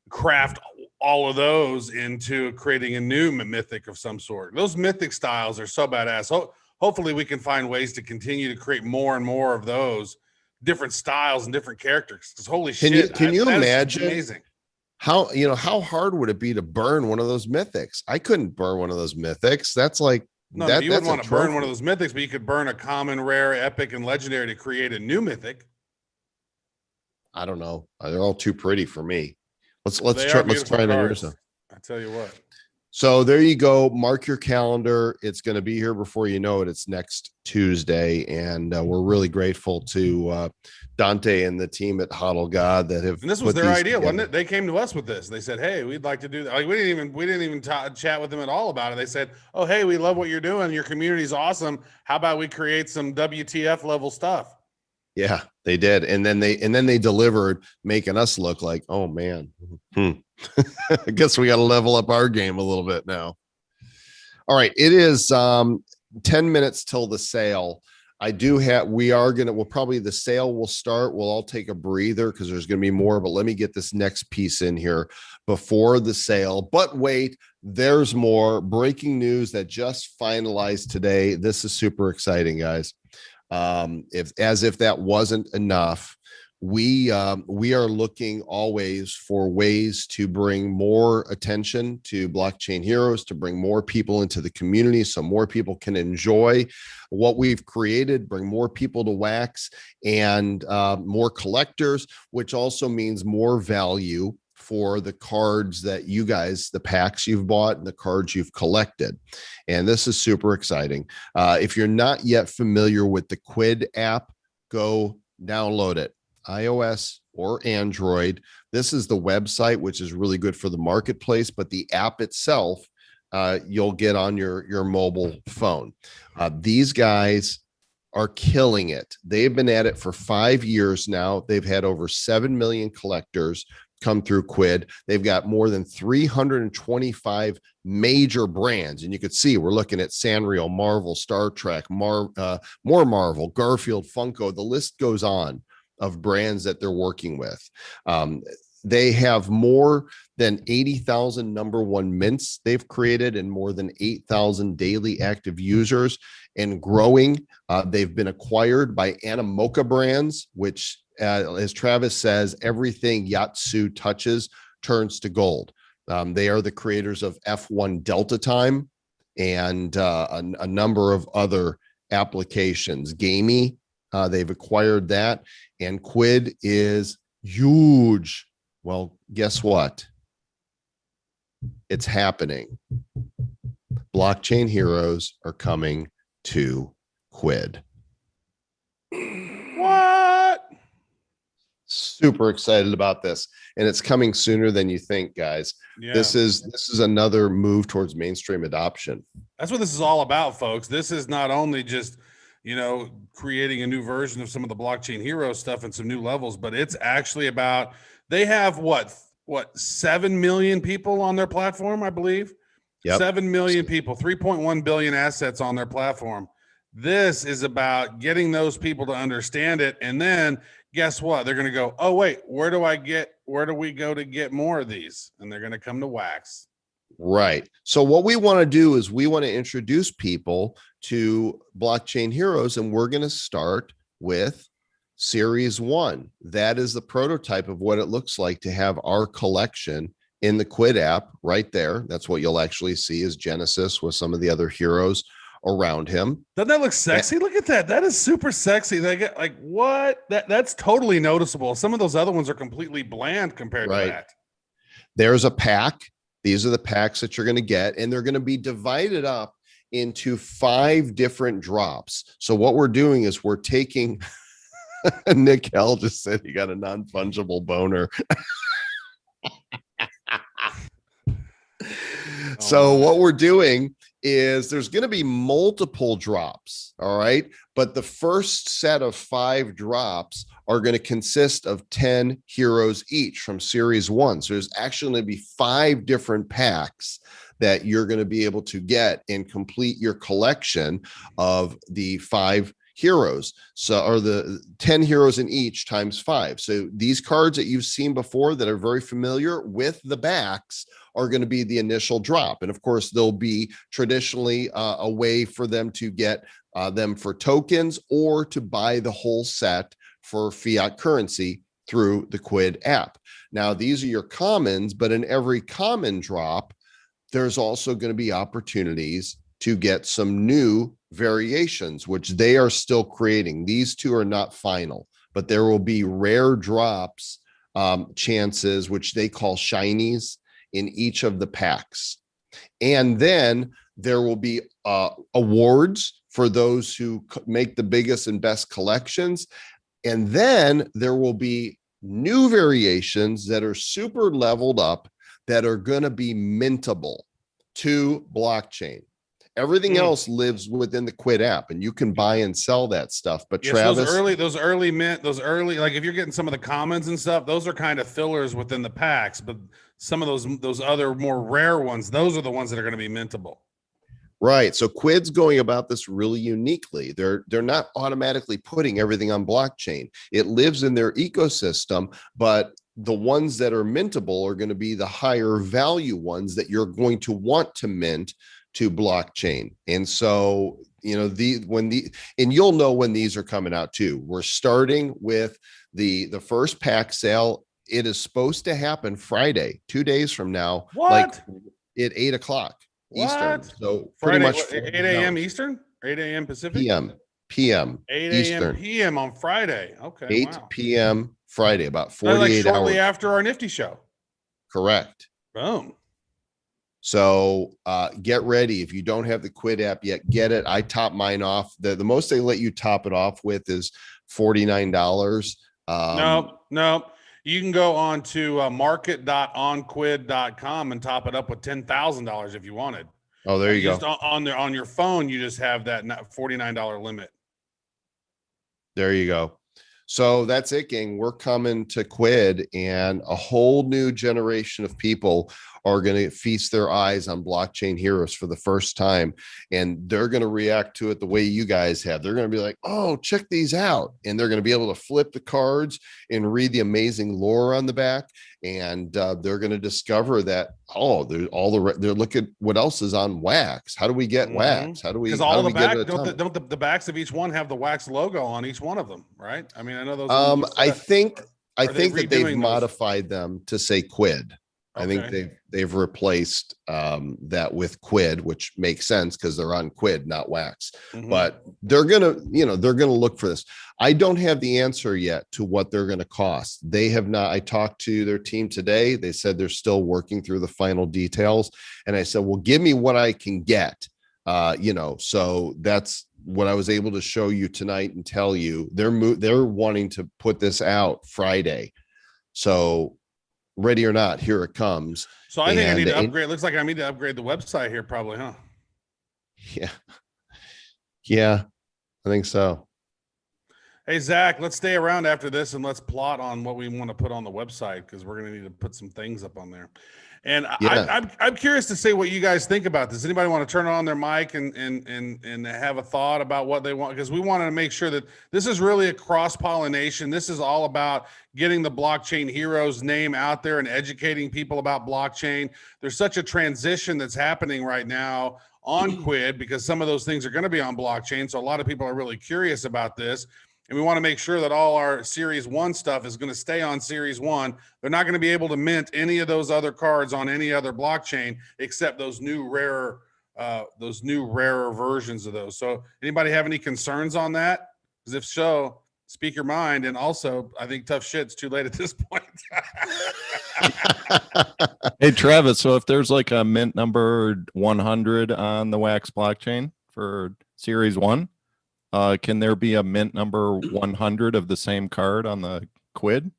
craft all of those into creating a new mythic of some sort. Those mythic styles are so badass. Hopefully we can find ways to continue to create more and more of those different styles and different characters. Because holy shit, can you imagine amazing? How hard would it be to burn one of those mythics? I couldn't burn one of those mythics. That's like no, you wouldn't want to burn one of those mythics, but you could burn a common, rare, epic, and legendary to create a new mythic. I don't know. They're all too pretty for me. Let's try yours. I tell you what. So there you go. Mark your calendar. It's going to be here before you know it. It's next Tuesday, and we're really grateful to Dante and the team at Huddle God that have. And this was their idea, wasn't it? They came to us with this. They said, "Hey, we'd like to do that." Like we didn't even chat with them at all about it. They said, "Oh, hey, we love what you're doing. Your community's awesome. How about we create some WTF level stuff?" Yeah, they did, and then they delivered, making us look like, oh man. I guess we got to level up our game a little bit now. All right, it is 10 minutes till the sale. The sale will start. We'll all take a breather because there's going to be more, but let me get this next piece in here before the sale. But wait, there's more breaking news that just finalized today. This is super exciting, guys. If that wasn't enough, we are looking always for ways to bring more attention to Blockchain Heroes, to bring more people into the community so more people can enjoy what we've created, bring more people to Wax, and more collectors, which also means more value for the cards that you guys, the packs you've bought and the cards you've collected. And this is super exciting. If you're not yet familiar with the Quid app, go download it, iOS or Android. This is the website, which is really good for the marketplace, but the app itself, you'll get on your mobile phone. These guys are killing it. They've been at it for 5 years now. They've had over 7 million collectors come through Quid. They've got more than 325 major brands. And you could see, we're looking at Sanrio, Marvel, Star Trek, more Marvel, Garfield, Funko. The list goes on of brands that they're working with. They have more than 80,000 number one mints they've created and more than 8,000 daily active users and growing. They've been acquired by Animoca Brands, which, as Travis says, everything Yatsu touches turns to gold. They are the creators of F1 Delta Time and a number of other applications. Gamey, they've acquired that, and Quid is huge. Well, guess what? It's happening. Blockchain Heroes are coming to Quid. What? Super excited about this, and it's coming sooner than you think, guys. Yeah. This is another move towards mainstream adoption. That's what this is all about, folks. This is not only just, creating a new version of some of the Blockchain Hero stuff and some new levels, but it's actually about, they have what 7 million people on their platform, I believe. Yep. 7 million people, 3.1 billion assets on their platform. This is about getting those people to understand it. And then guess what? They're going to go, oh, wait, where do we go to get more of these? And they're going to come to Wax. Right. So what we want to do is we want to introduce people to Blockchain Heroes, and we're going to start with Series 1. That is the prototype of what it looks like to have our collection in the Quid app right there. That's what you'll actually see is Genesis with some of the other heroes around him. Doesn't that look sexy? Look at that. That is super sexy. They get like what? That's totally noticeable. Some of those other ones are completely bland compared to that. There's a pack. These are the packs that you're going to get, and they're going to be divided up into 5 different drops. So what we're doing is we're taking Nick Hell just said he got a non-fungible boner. So my. what we're doing is there's going to be multiple drops. All right. But the first set of 5 drops are going to consist of 10 heroes each from series 1. So there's actually going to be 5 different packs that you're going to be able to get and complete your collection of the 5 heroes. So, or the 10 heroes in each times 5. So these cards that you've seen before that are very familiar with the backs are going to be the initial drop. And of course, there'll be traditionally a way for them to get them for tokens or to buy the whole set for fiat currency through the Quid app. Now, these are your commons, but in every common drop, there's also going to be opportunities to get some new variations, which they are still creating. These 2 are not final, but there will be rare drops chances, which they call shinies, in each of the packs. And then there will be awards for those who make the biggest and best collections. And then there will be new variations that are super leveled up that are going to be mintable to blockchain. Everything else lives within the Quid app, and you can buy and sell that stuff. But yes, Travis, those early mint, like if you're getting some of the commons and stuff, those are kind of fillers within the packs. But some of those other more rare ones, those are the ones that are going to be mintable. right? So Quid's going about this really uniquely. They're not automatically putting everything on blockchain. It lives in their ecosystem, but the ones that are mintable are going to be the higher value ones that you're going to want to mint to blockchain. And so, you know, and you'll know when these are coming out too. We're starting with the first pack sale. It is supposed to happen Friday, 2 days from now. What? Like at 8 o'clock Eastern. What? So Friday, pretty much 8 a.m. Eastern, 8 a.m. Pacific, PM 8 Eastern, a.m. PM on Friday. Okay, 8 wow. PM Friday, about Like 48 shortly hours. after our Nifty show. Correct. Boom. So get ready. If you don't have the Quid app yet, get it. I top mine off. The most they let you top it off with is $49. No. You can go on to market.onquid.com and top it up with $10,000 if you wanted. Oh, there you go. Just on your phone, you just have that $49 limit. There you go. So that's it, gang. We're coming to Quid, and a whole new generation of people are going to feast their eyes on blockchain heroes for the first time. And they're going to react to it the way you guys have. They're going to be like, oh, check these out. And they're going to be able to flip the cards and read the amazing lore on the back. And they're going to discover that, oh, there's they're look at what else is on wax. How do we get wax? How do we, because how all do the we back get it? don't the backs of each one have the wax logo on each one of them, right? I mean, I know those. I think that they've those? modified them to say Quid. I think they've replaced that with Quid, which makes sense because they're on Quid, not wax. But they're gonna look for this. I don't have the answer yet to what they're gonna cost. They have not. I talked to their team today. They said they're still working through the final details. And I said, well, give me what I can get. So that's what I was able to show you tonight and tell you. They're wanting to put this out Friday. So ready or not, here it comes. So I think I need to upgrade. Looks like I need to upgrade the website here, probably, huh? Yeah, I think so. Hey, Zach, let's stay around after this and let's plot on what we want to put on the website, because we're going to need to put some things up on there. And I'm curious to see what you guys think about this. Anybody want to turn on their mic and have a thought about what they want? Because we wanted to make sure that this is really a cross-pollination. This is all about getting the blockchain heroes name out there and educating people about blockchain. There's such a transition that's happening right now on Quid, because some of those things are going to be on blockchain. So a lot of people are really curious about this. And we want to make sure that all our Series 1 stuff is going to stay on Series 1. They're not going to be able to mint any of those other cards on any other blockchain except those new rarer versions of those. So anybody have any concerns on that? Because if so, speak your mind. And also, I think tough shit's too late at this point. Hey, Travis, so if there's like a mint number 100 on the Wax blockchain for Series 1, can there be a mint number 100 of the same card on the Quid?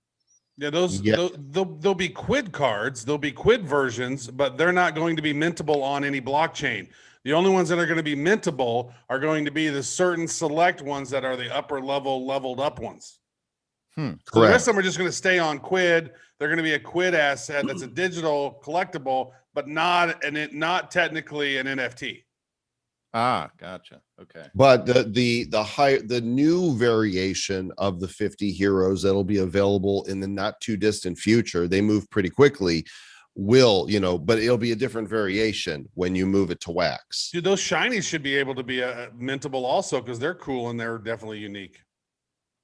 Yeah, those Yeah. they'll be quid cards, they'll be quid versions, but they're not going to be mintable on any blockchain. The only ones that are going to be mintable are going to be the certain select ones that are the upper level leveled up ones. So the rest Correct. of them are just going to stay on quid. They're going to be a quid asset that's a digital collectible, but not technically an NFT. Ah, gotcha. Okay. But the new variation of the 50 heroes that'll be available in the not too distant future, they move pretty quickly, will, but it'll be a different variation when you move it to wax. Dude, those shinies should be able to be mintable also because they're cool and they're definitely unique.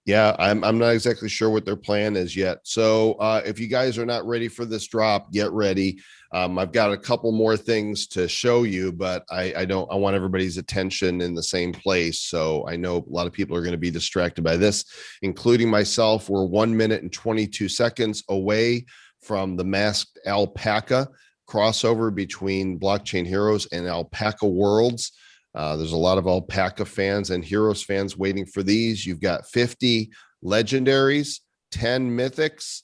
Yeah, I'm not exactly sure what their plan is yet. So if you guys are not ready for this drop, get ready. I've got a couple more things to show you, but I want everybody's attention in the same place. So I know a lot of people are going to be distracted by this, including myself. We're 1 minute and 22 seconds away from the masked alpaca crossover between Blockchain Heroes and Alpaca Worlds. There's a lot of Alpaca fans and Heroes fans waiting for these. You've got 50 legendaries, 10 mythics,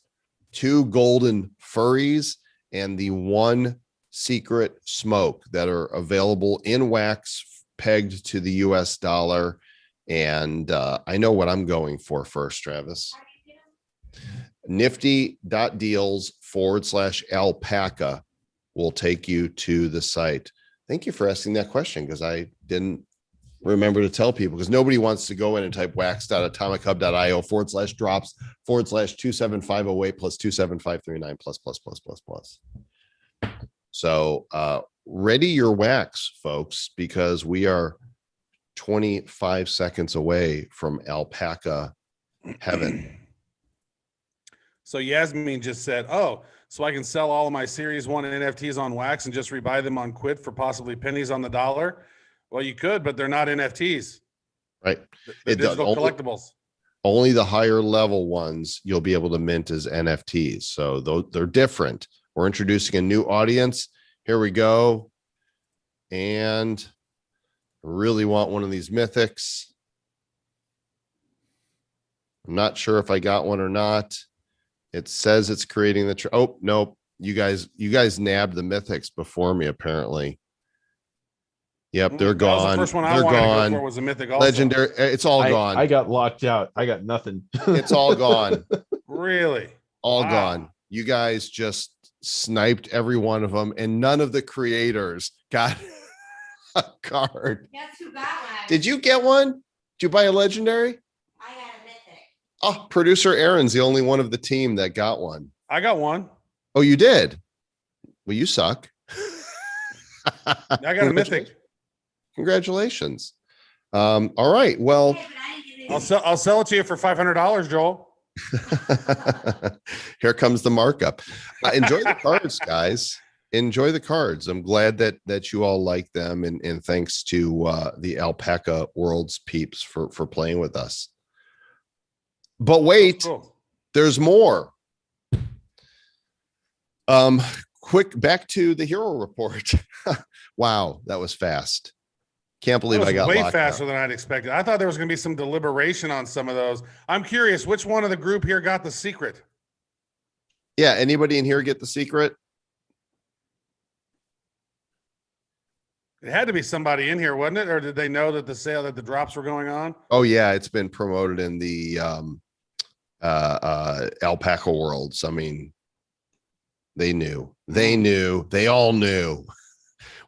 2 golden furries, and the 1 secret smoke that are available in wax pegged to the US dollar. And I know what I'm going for first, Travis. Nifty.deals/alpaca will take you to the site. Thank you for asking that question because I didn't remember to tell people because nobody wants to go in and type wax.atomichub.io/drops/27508 plus 27539 plus. So ready your wax, folks, because we are 25 seconds away from alpaca heaven. So Yasmin just said, "Oh, so I can sell all of my Series 1 NFTs on wax and just rebuy them on quid for possibly pennies on the dollar?" Well, you could, but they're not NFTs. Right. They're digital collectibles. Only the higher level ones you'll be able to mint as NFTs. So they're different. We're introducing a new audience. Here we go. And I really want one of these mythics. I'm not sure if I got one or not. It says it's creating the oh, nope. You guys nabbed the mythics before me, apparently. Yep, they're gone. That was the first one I they're wanted gone. to go for was a mythic also. Legendary. It's all gone. I got locked out. I got nothing. It's all gone. Really? All gone. You guys just sniped every one of them, and none of the creators got a card. Guess who got one? Did you get one? Did you buy a legendary? I got a mythic. Oh, producer Aaron's the only one of the team that got one. I got one. Oh, you did? Well, you suck. I got a mythic. Congratulations. All right. Well, Hey, but I didn't get it. I'll sell it to you for $500, Joel. here comes the markup. Enjoy the cards, guys. Enjoy the cards. I'm glad that you all like them, and thanks to the Alpaca Worlds peeps for playing with us. But wait, Cool. there's more. Quick back to the hero report. Wow, that was fast. Can't believe That was I got way locked faster out. than I'd expected. I thought there was going to be some deliberation on some of those. I'm curious, which one of the group here got the secret? Yeah, anybody in here get the secret? It had to be somebody in here, wasn't it? Or did they know that the drops were going on? Oh yeah, it's been promoted in the Alpaca Worlds. I mean, they knew. They all knew.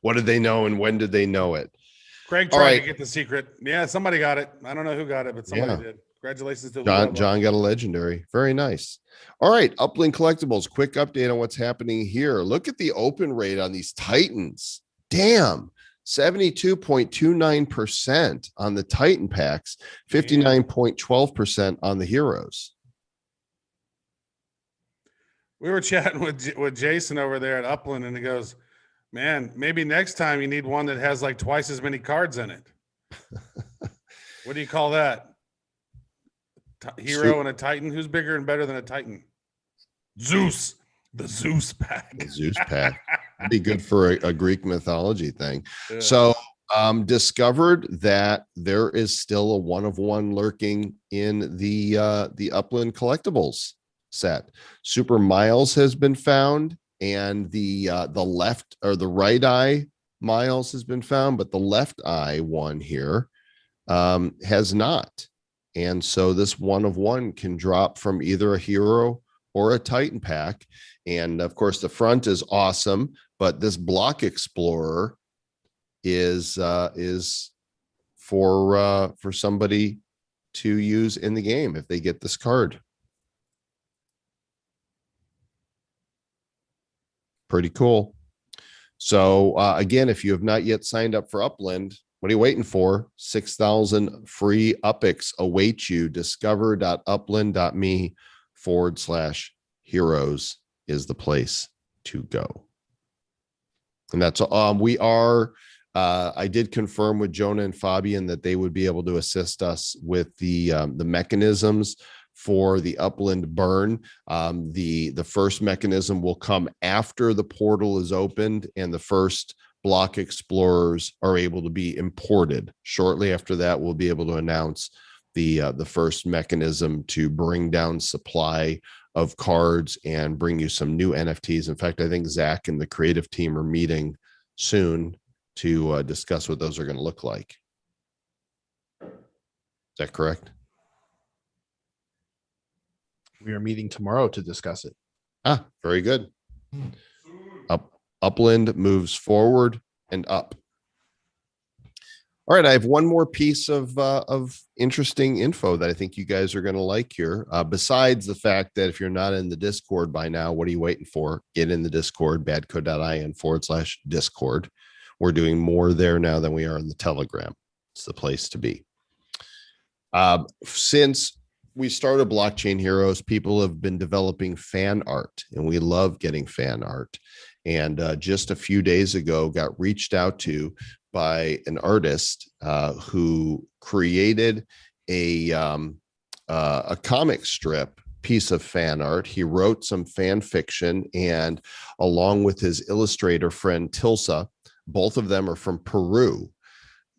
What did they know and when did they know it? Craig All tried right. to get the secret. Yeah, somebody got it. I don't know who got it, but somebody Yeah. did. Congratulations to John whoever. John got a legendary. Very nice. All right, Upland Collectibles, quick update on what's happening here. Look at the open rate on these Titans. Damn. 72.29% on the Titan packs, 59.12% on the heroes. We were chatting with Jason over there at Upland, and he goes, "Man, maybe next time you need one that has like twice as many cards in it." What do you call that? Hero and a Titan? Who's bigger and better than a Titan? Zeus. The Zeus pack. The Zeus pack. That'd be good for a Greek mythology thing. Yeah. So discovered that there is still a 1 of 1 lurking in the Upland Collectibles. set. Super Miles has been found, and the left or the right eye Miles has been found, but the left eye one here has not. And so this 1 of 1 can drop from either a hero or a Titan pack. And of course, the front is awesome, but this Block Explorer is for somebody to use in the game if they get this card. Pretty cool. So again, if you have not yet signed up for Upland, what are you waiting for? 6,000 free UPIX await you. Discover.upland.me/heroes is the place to go. And that's I did confirm with Jonah and Fabian that they would be able to assist us with the mechanisms for the Upland burn. The first mechanism will come after the portal is opened and the first Block Explorers are able to be imported. Shortly after that, we'll be able to announce the first mechanism to bring down supply of cards and bring you some new NFTs. In fact, I think Zach and the creative team are meeting soon to discuss what those are going to look like. Is that correct? We are meeting tomorrow to discuss it. Very good. Upland moves forward and up. All right, I have one more piece of interesting info that I think you guys are going to like here. Besides the fact that if you're not in the Discord by now, what are you waiting for? Get in the Discord, badco.in/Discord. We're doing more there now than we are in the Telegram. It's the place to be. Since we started Blockchain Heroes, people have been developing fan art, and we love getting fan art. And just a few days ago, got reached out to by an artist who created a comic strip piece of fan art. He wrote some fan fiction, and along with his illustrator friend Tilsa, both of them are from Peru,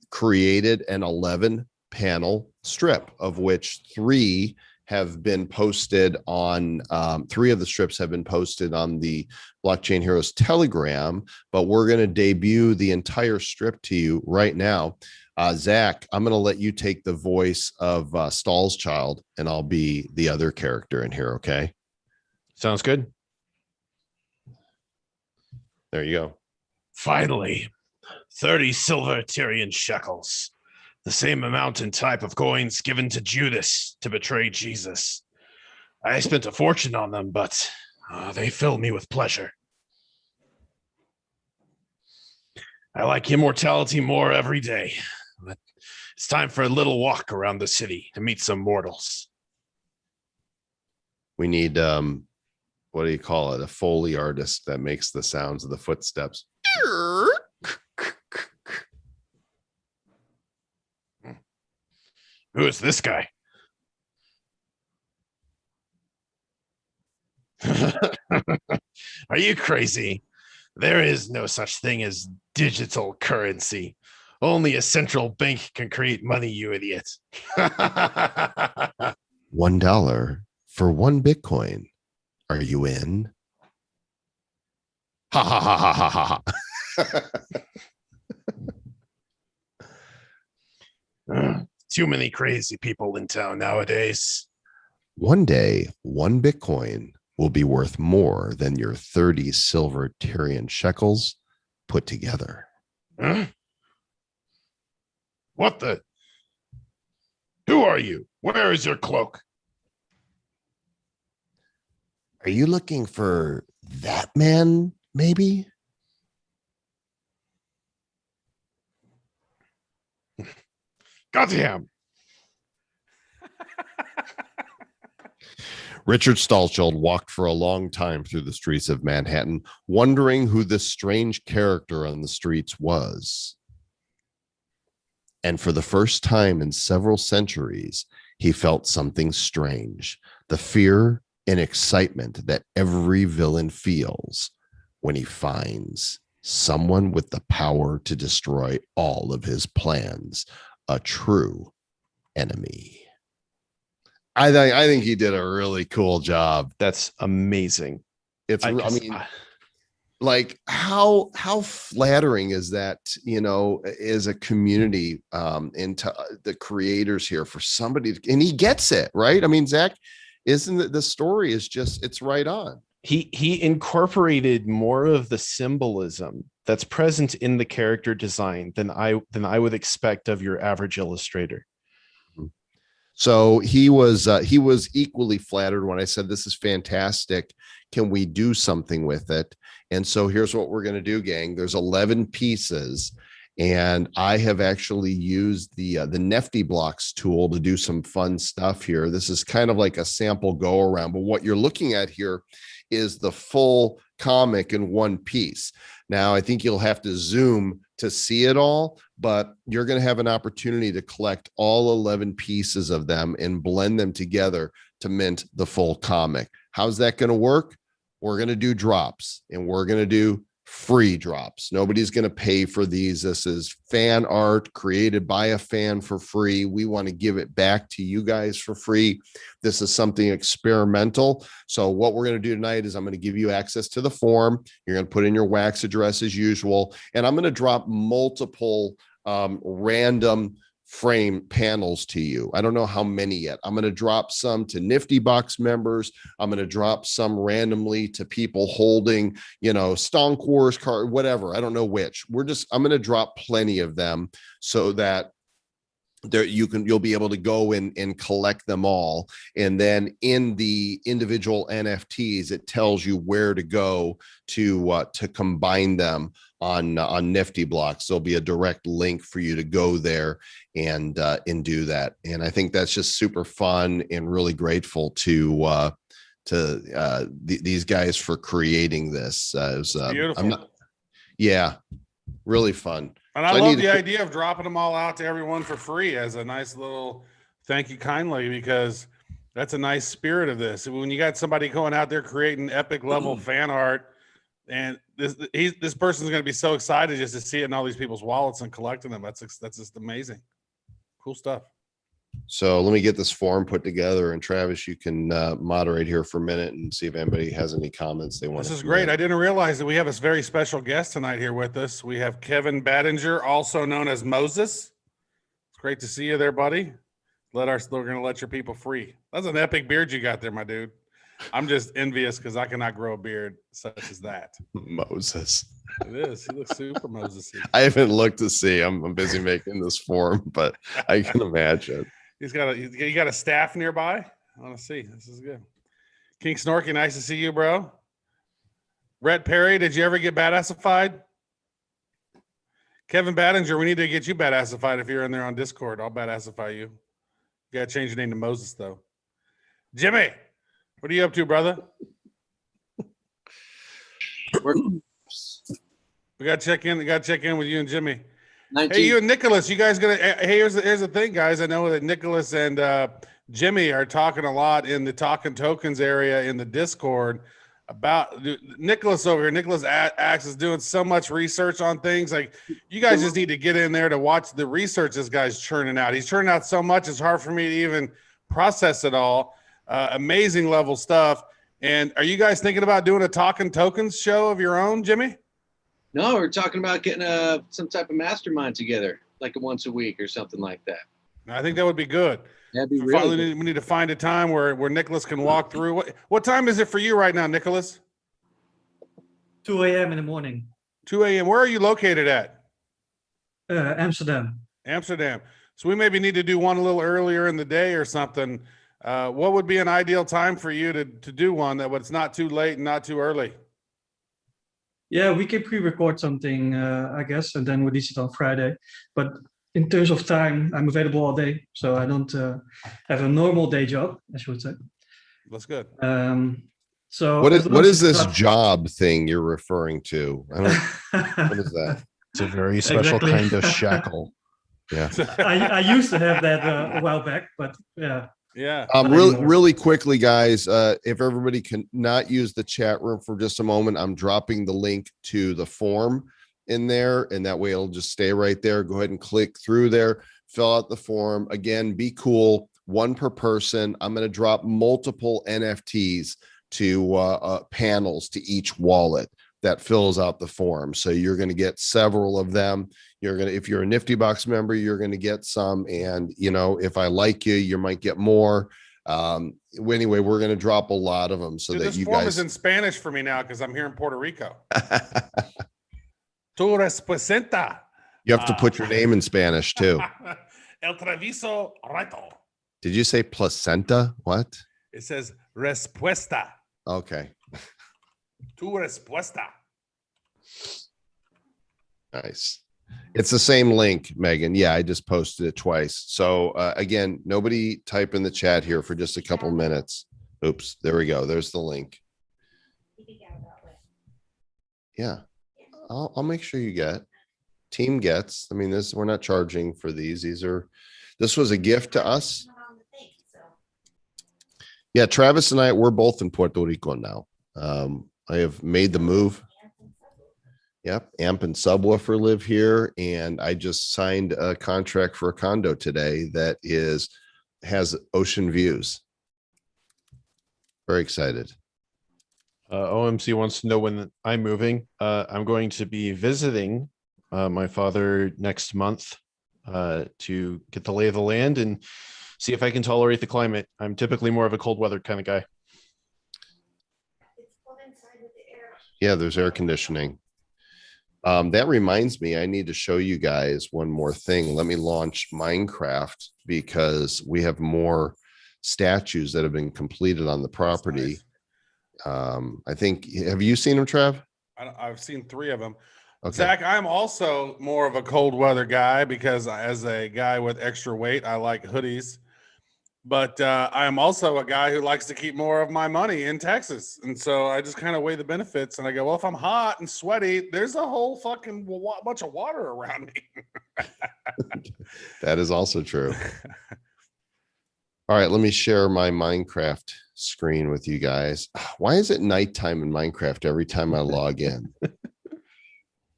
created an 11-panel strip, of which 3 have been posted on 3 of the strips have been posted on the Blockchain Heroes Telegram, but we're going to debut the entire strip to you right now. Zach, I'm going to let you take the voice of Stahl's child, and I'll be the other character in here. Okay. Sounds good. There you go. Finally, 30 silver Tyrian shekels. The same amount and type of coins given to Judas to betray Jesus. I spent a fortune on them, but they fill me with pleasure. I like immortality more every day. But it's time for a little walk around the city to meet some mortals. We need, what do you call it? A Foley artist that makes the sounds of the footsteps. Who is this guy? Are you crazy? There is no such thing as digital currency. Only a central bank can create money, you idiot. $1 for 1 Bitcoin. Are you in? Ha ha ha ha ha ha. Too many crazy people in town nowadays. One day, 1 Bitcoin will be worth more than your 30 silver Tyrian shekels put together. Huh? What the? Who are you? Where is your cloak? Are you looking for that man, maybe? Goddamn. Richard Stalschild walked for a long time through the streets of Manhattan, wondering who this strange character on the streets was. And for the first time in several centuries, he felt something strange, the fear and excitement that every villain feels when he finds someone with the power to destroy all of his plans, a true enemy. I think he did a really cool job. That's amazing. I mean, like how flattering is that, as a community, into the creators here for somebody and he gets it right. I mean, Zach, isn't it, the story is just, it's right on. He incorporated more of the symbolism that's present in the character design than I would expect of your average illustrator. So he was equally flattered when I said, this is fantastic. Can we do something with it? And so here's what we're going to do, gang. There's 11 pieces. And I have actually used the Nifty Blocks tool to do some fun stuff here. This is kind of like a sample go around, but what you're looking at here is the full comic in one piece. Now, I think you'll have to zoom to see it all, but you're going to have an opportunity to collect all 11 pieces of them and blend them together to mint the full comic. How's that going to work? We're going to do drops, and we're going to do free drops. Nobody's going to pay for these. This is fan art created by a fan for free. We want to give it back to you guys for free. This is something experimental. So what we're going to do tonight is I'm going to give you access to the form. You're going to put in your wax address as usual, and I'm going to drop multiple random frame panels to you. I don't know how many yet. I'm going to drop some to Nifty Box members. I'm going to drop some randomly to people holding, Stonk Wars card, whatever. I don't know which. I'm going to drop plenty of them so that there you'll be able to go in and collect them all. And then in the individual NFTs, it tells you where to go to combine them on Nifty Blocks. There'll be a direct link for you to go there and do that. And I think that's just super fun, and really grateful to these guys for creating this. Beautiful. Really fun. And I love the idea of dropping them all out to everyone for free as a nice little thank you kindly, because that's a nice spirit of this. When you got somebody going out there creating epic level fan art, and this person's going to be so excited just to see it in all these people's wallets and collecting them. That's just amazing. Cool stuff. So let me get this form put together, and Travis, you can moderate here for a minute and see if anybody has any comments they want. This is great. I didn't realize that we have a very special guest tonight here with us. We have Kevin Battinger, also known as Moses. It's great to see you there, buddy. We're going to let your people free. That's an epic beard you got there, my dude. I'm just envious because I cannot grow a beard such as that. Moses. It is. He looks super Moses-y. I haven't looked to see. I'm busy making this form, but I can imagine. You got a staff nearby? I want to see. This is good. King Snorky, nice to see you, bro. Rhett Perry, did you ever get badassified? Kevin Battinger, we need to get you badassified if you're in there on Discord. I'll badassify you. You got to change your name to Moses, though. Jimmy, what are you up to, brother? We got to check in. With you and Jimmy. 19. Hey, you and Nicholas, you guys gonna? Hey, here's the thing, guys. I know that Nicholas and Jimmy are talking a lot in the Talking Tokens area in the Discord about Nicholas over here. Nicholas Axe is doing so much research on things. Like, you guys just need to get in there to watch the research this guy's churning out. He's churning out so much, it's hard for me to even process it all. Amazing level stuff. And are you guys thinking about doing a Talking Tokens show of your own, Jimmy? No, we're talking about getting some type of mastermind together, like once a week or something like that. I think that would be good. That'd be really good. We need to find a time where Nicholas can walk through. What time is it for you right now, Nicholas? 2 a.m. in the morning. 2 a.m. Where are you located at? Amsterdam. Amsterdam. So we maybe need to do one a little earlier in the day or something. What would be an ideal time for you to do one that it's not too late and not too early? Yeah, we can pre-record something, I guess, and then release it on Friday. But in terms of time, I'm available all day, so I don't have a normal day job, I should say. That's good. So what is this job thing you're referring to? I don't. What is that? It's a very special kind of shackle. Yeah. I used to have that a while back, but yeah. Yeah. Really quickly, guys, if everybody can not use the chat room for just a moment, I'm dropping the link to the form in there, and that way it'll just stay right there. Go ahead and click through there, fill out the form. Again, be cool. one per person. I'm going to drop multiple NFTs to panels to each wallet that fills out the form. So you're going to get several of them. If you're a Nifty Box member, you're going to get some. And, if I like you, you might get more. Anyway, we're going to drop a lot of them so Dude, that this you form guys. is in Spanish for me now because I'm here in Puerto Rico. Tu representa. You have to put your name in Spanish too. El Treviso Reto. Did you say placenta? What? It says respuesta. Okay. Tu respuesta. Nice. It's the same link, Megan. Yeah, I just posted it twice. So again, nobody type in the chat here for just a couple minutes. Oops, there we go. There's the link. Yeah, I'll make sure you get. Team gets. I mean, we're not charging for these. This was a gift to us. Yeah, Travis and we're both in Puerto Rico now. I have made the move. Yep, Amp and Subwoofer live here, and I just signed a contract for a condo today that has ocean views. Very excited. OMC wants to know when I'm moving. I'm going to be visiting my father next month to get the lay of the land and see if I can tolerate the climate. I'm typically more of a cold weather kind of guy. Yeah, there's air conditioning. That reminds me, I need to show you guys one more thing. Let me launch Minecraft because we have more statues that have been completed on the property. Nice. I think, have you seen them, Trav? I've seen 3 of them. Okay. Zach, I'm also more of a cold weather guy because as a guy with extra weight, I like hoodies. But I'm also a guy who likes to keep more of my money in Texas. And so I just kind of weigh the benefits and I go, well, if I'm hot and sweaty, there's a whole fucking bunch of water around me. That is also true. All right, let me share my Minecraft screen with you guys. Why is it nighttime in Minecraft every time I log in?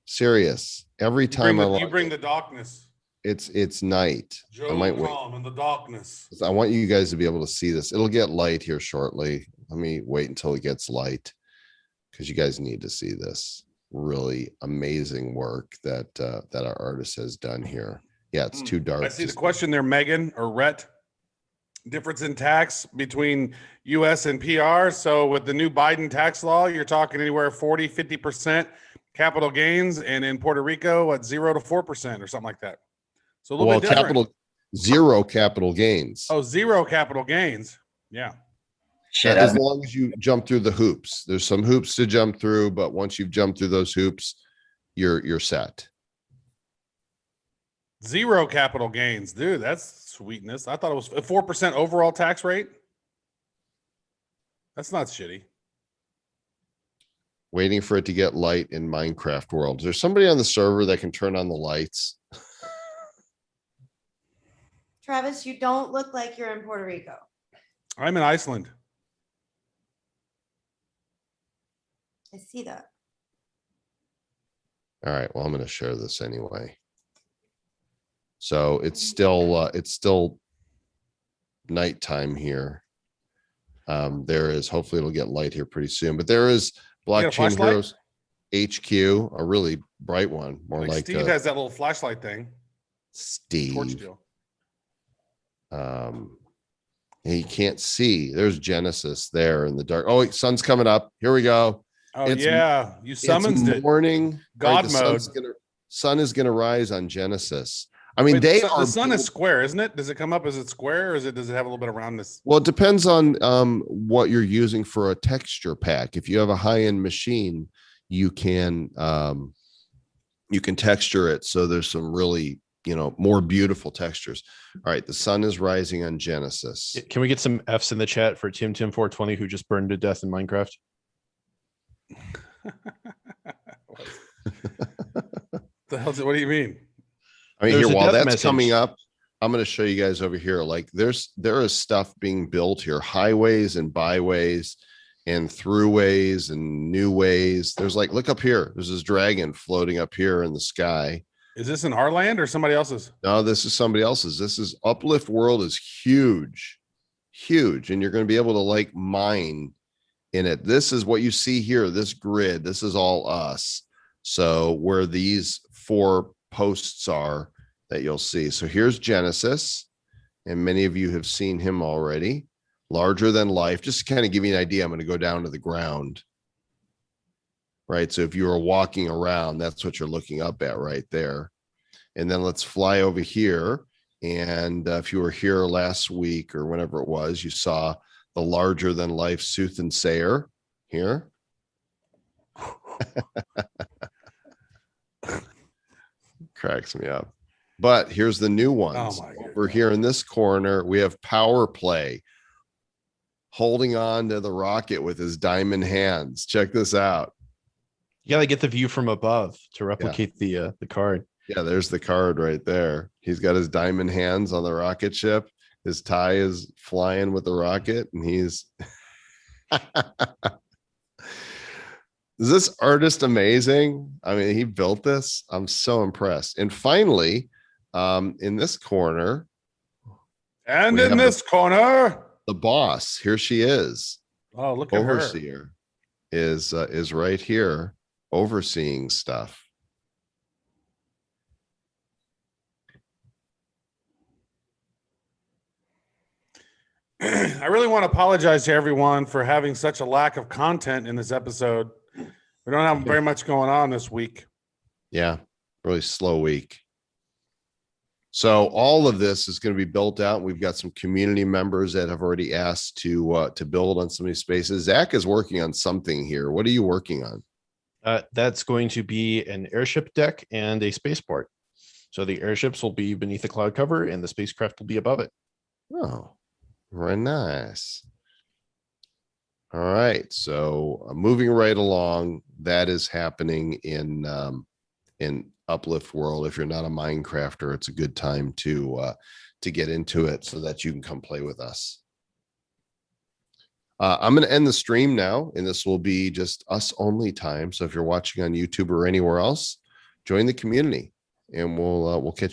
Serious. Every time you bring the darkness. It's night. Joe I might wait. Calm in the darkness. I want you guys to be able to see this. It'll get light here shortly. Let me wait until it gets light because you guys need to see this really amazing work that our artist has done here. Yeah, it's too dark. I see the question there, Megan or Rhett. Difference in tax between US and PR. So with the new Biden tax law, you're talking anywhere 40, 50% capital gains. And in Puerto Rico, 0 to 4% or something like that. So a little bit different. Zero capital gains. Oh, 0 capital gains. Yeah. As long as you jump through the hoops. There's some hoops to jump through, but once you've jumped through those hoops, you're set. 0 capital gains. Dude, that's sweetness. I thought it was a 4% overall tax rate. That's not shitty. Waiting for it to get light in Minecraft world. Is there somebody on the server that can turn on the lights? Travis, you don't look like you're in Puerto Rico. I'm in Iceland. I see that. All right. Well, I'm going to share this anyway. So it's still nighttime here. There is, hopefully it'll get light here pretty soon, but there is Blockchain Heroes HQ, a really bright one, more like Steve has that little flashlight thing. Steve. Torch deal. He can't see. There's Genesis there in the dark. Oh, sun's coming up. Here we go. Oh, yeah. You summoned it. Morning. God right, mode. Sun is gonna rise on Genesis. I mean, the sun is square, isn't it? Does it come up as it's square, or does it have a little bit of roundness? Well, it depends on what you're using for a texture pack. If you have a high-end machine, you can texture it so there's some really more beautiful textures. All right, the sun is rising on Genesis. Can we get some F's in the chat for Tim 420 who just burned to death in Minecraft? What do you mean? I mean, here, while that's coming up, I'm going to show you guys over here. Like there is stuff being built here, highways and byways and throughways and new ways. There's look up here. There's this dragon floating up here in the sky. Is this in our land or somebody else's? No, this is somebody else's. This is Uplift World is huge, huge. And you're going to be able to like mine in it. This is what you see here. This grid, this is all us. So where these 4 posts are that you'll see. So here's Genesis. And many of you have seen him already. Larger than life. Just to kind of give you an idea, I'm going to go down to the ground. Right. So if you were walking around, that's what you're looking up at right there. And then let's fly over here. And if you were here last week or whenever it was, you saw the larger than life soothsayer here. Cracks me up. But here's the new ones. Oh my God. Over here in this corner, we have Power Play holding on to the rocket with his diamond hands. Check this out. You got to get the view from above to replicate the card. Yeah, there's the card right there. He's got his diamond hands on the rocket ship. His tie is flying with the rocket, and he's is this artist amazing? I mean, he built this. I'm so impressed. And finally, in this corner, And we in have this corner. the boss. Here she is. Oh, look at her. Overseer is right here overseeing stuff. I really want to apologize to everyone for having such a lack of content in this episode. We don't have very much going on this week. Yeah, really slow week. So all of this is going to be built out. We've got some community members that have already asked to build on some of these spaces. Zach is working on something here. What are you working on? That's going to be an airship deck and a spaceport. So the airships will be beneath the cloud cover and the spacecraft will be above it. Oh, very nice. All right. So moving right along, that is happening in Uplift World. If you're not a Minecrafter, it's a good time to get into it so that you can come play with us. I'm going to end the stream now, and this will be just us only time. So if you're watching on YouTube or anywhere else, join the community, and we'll catch you.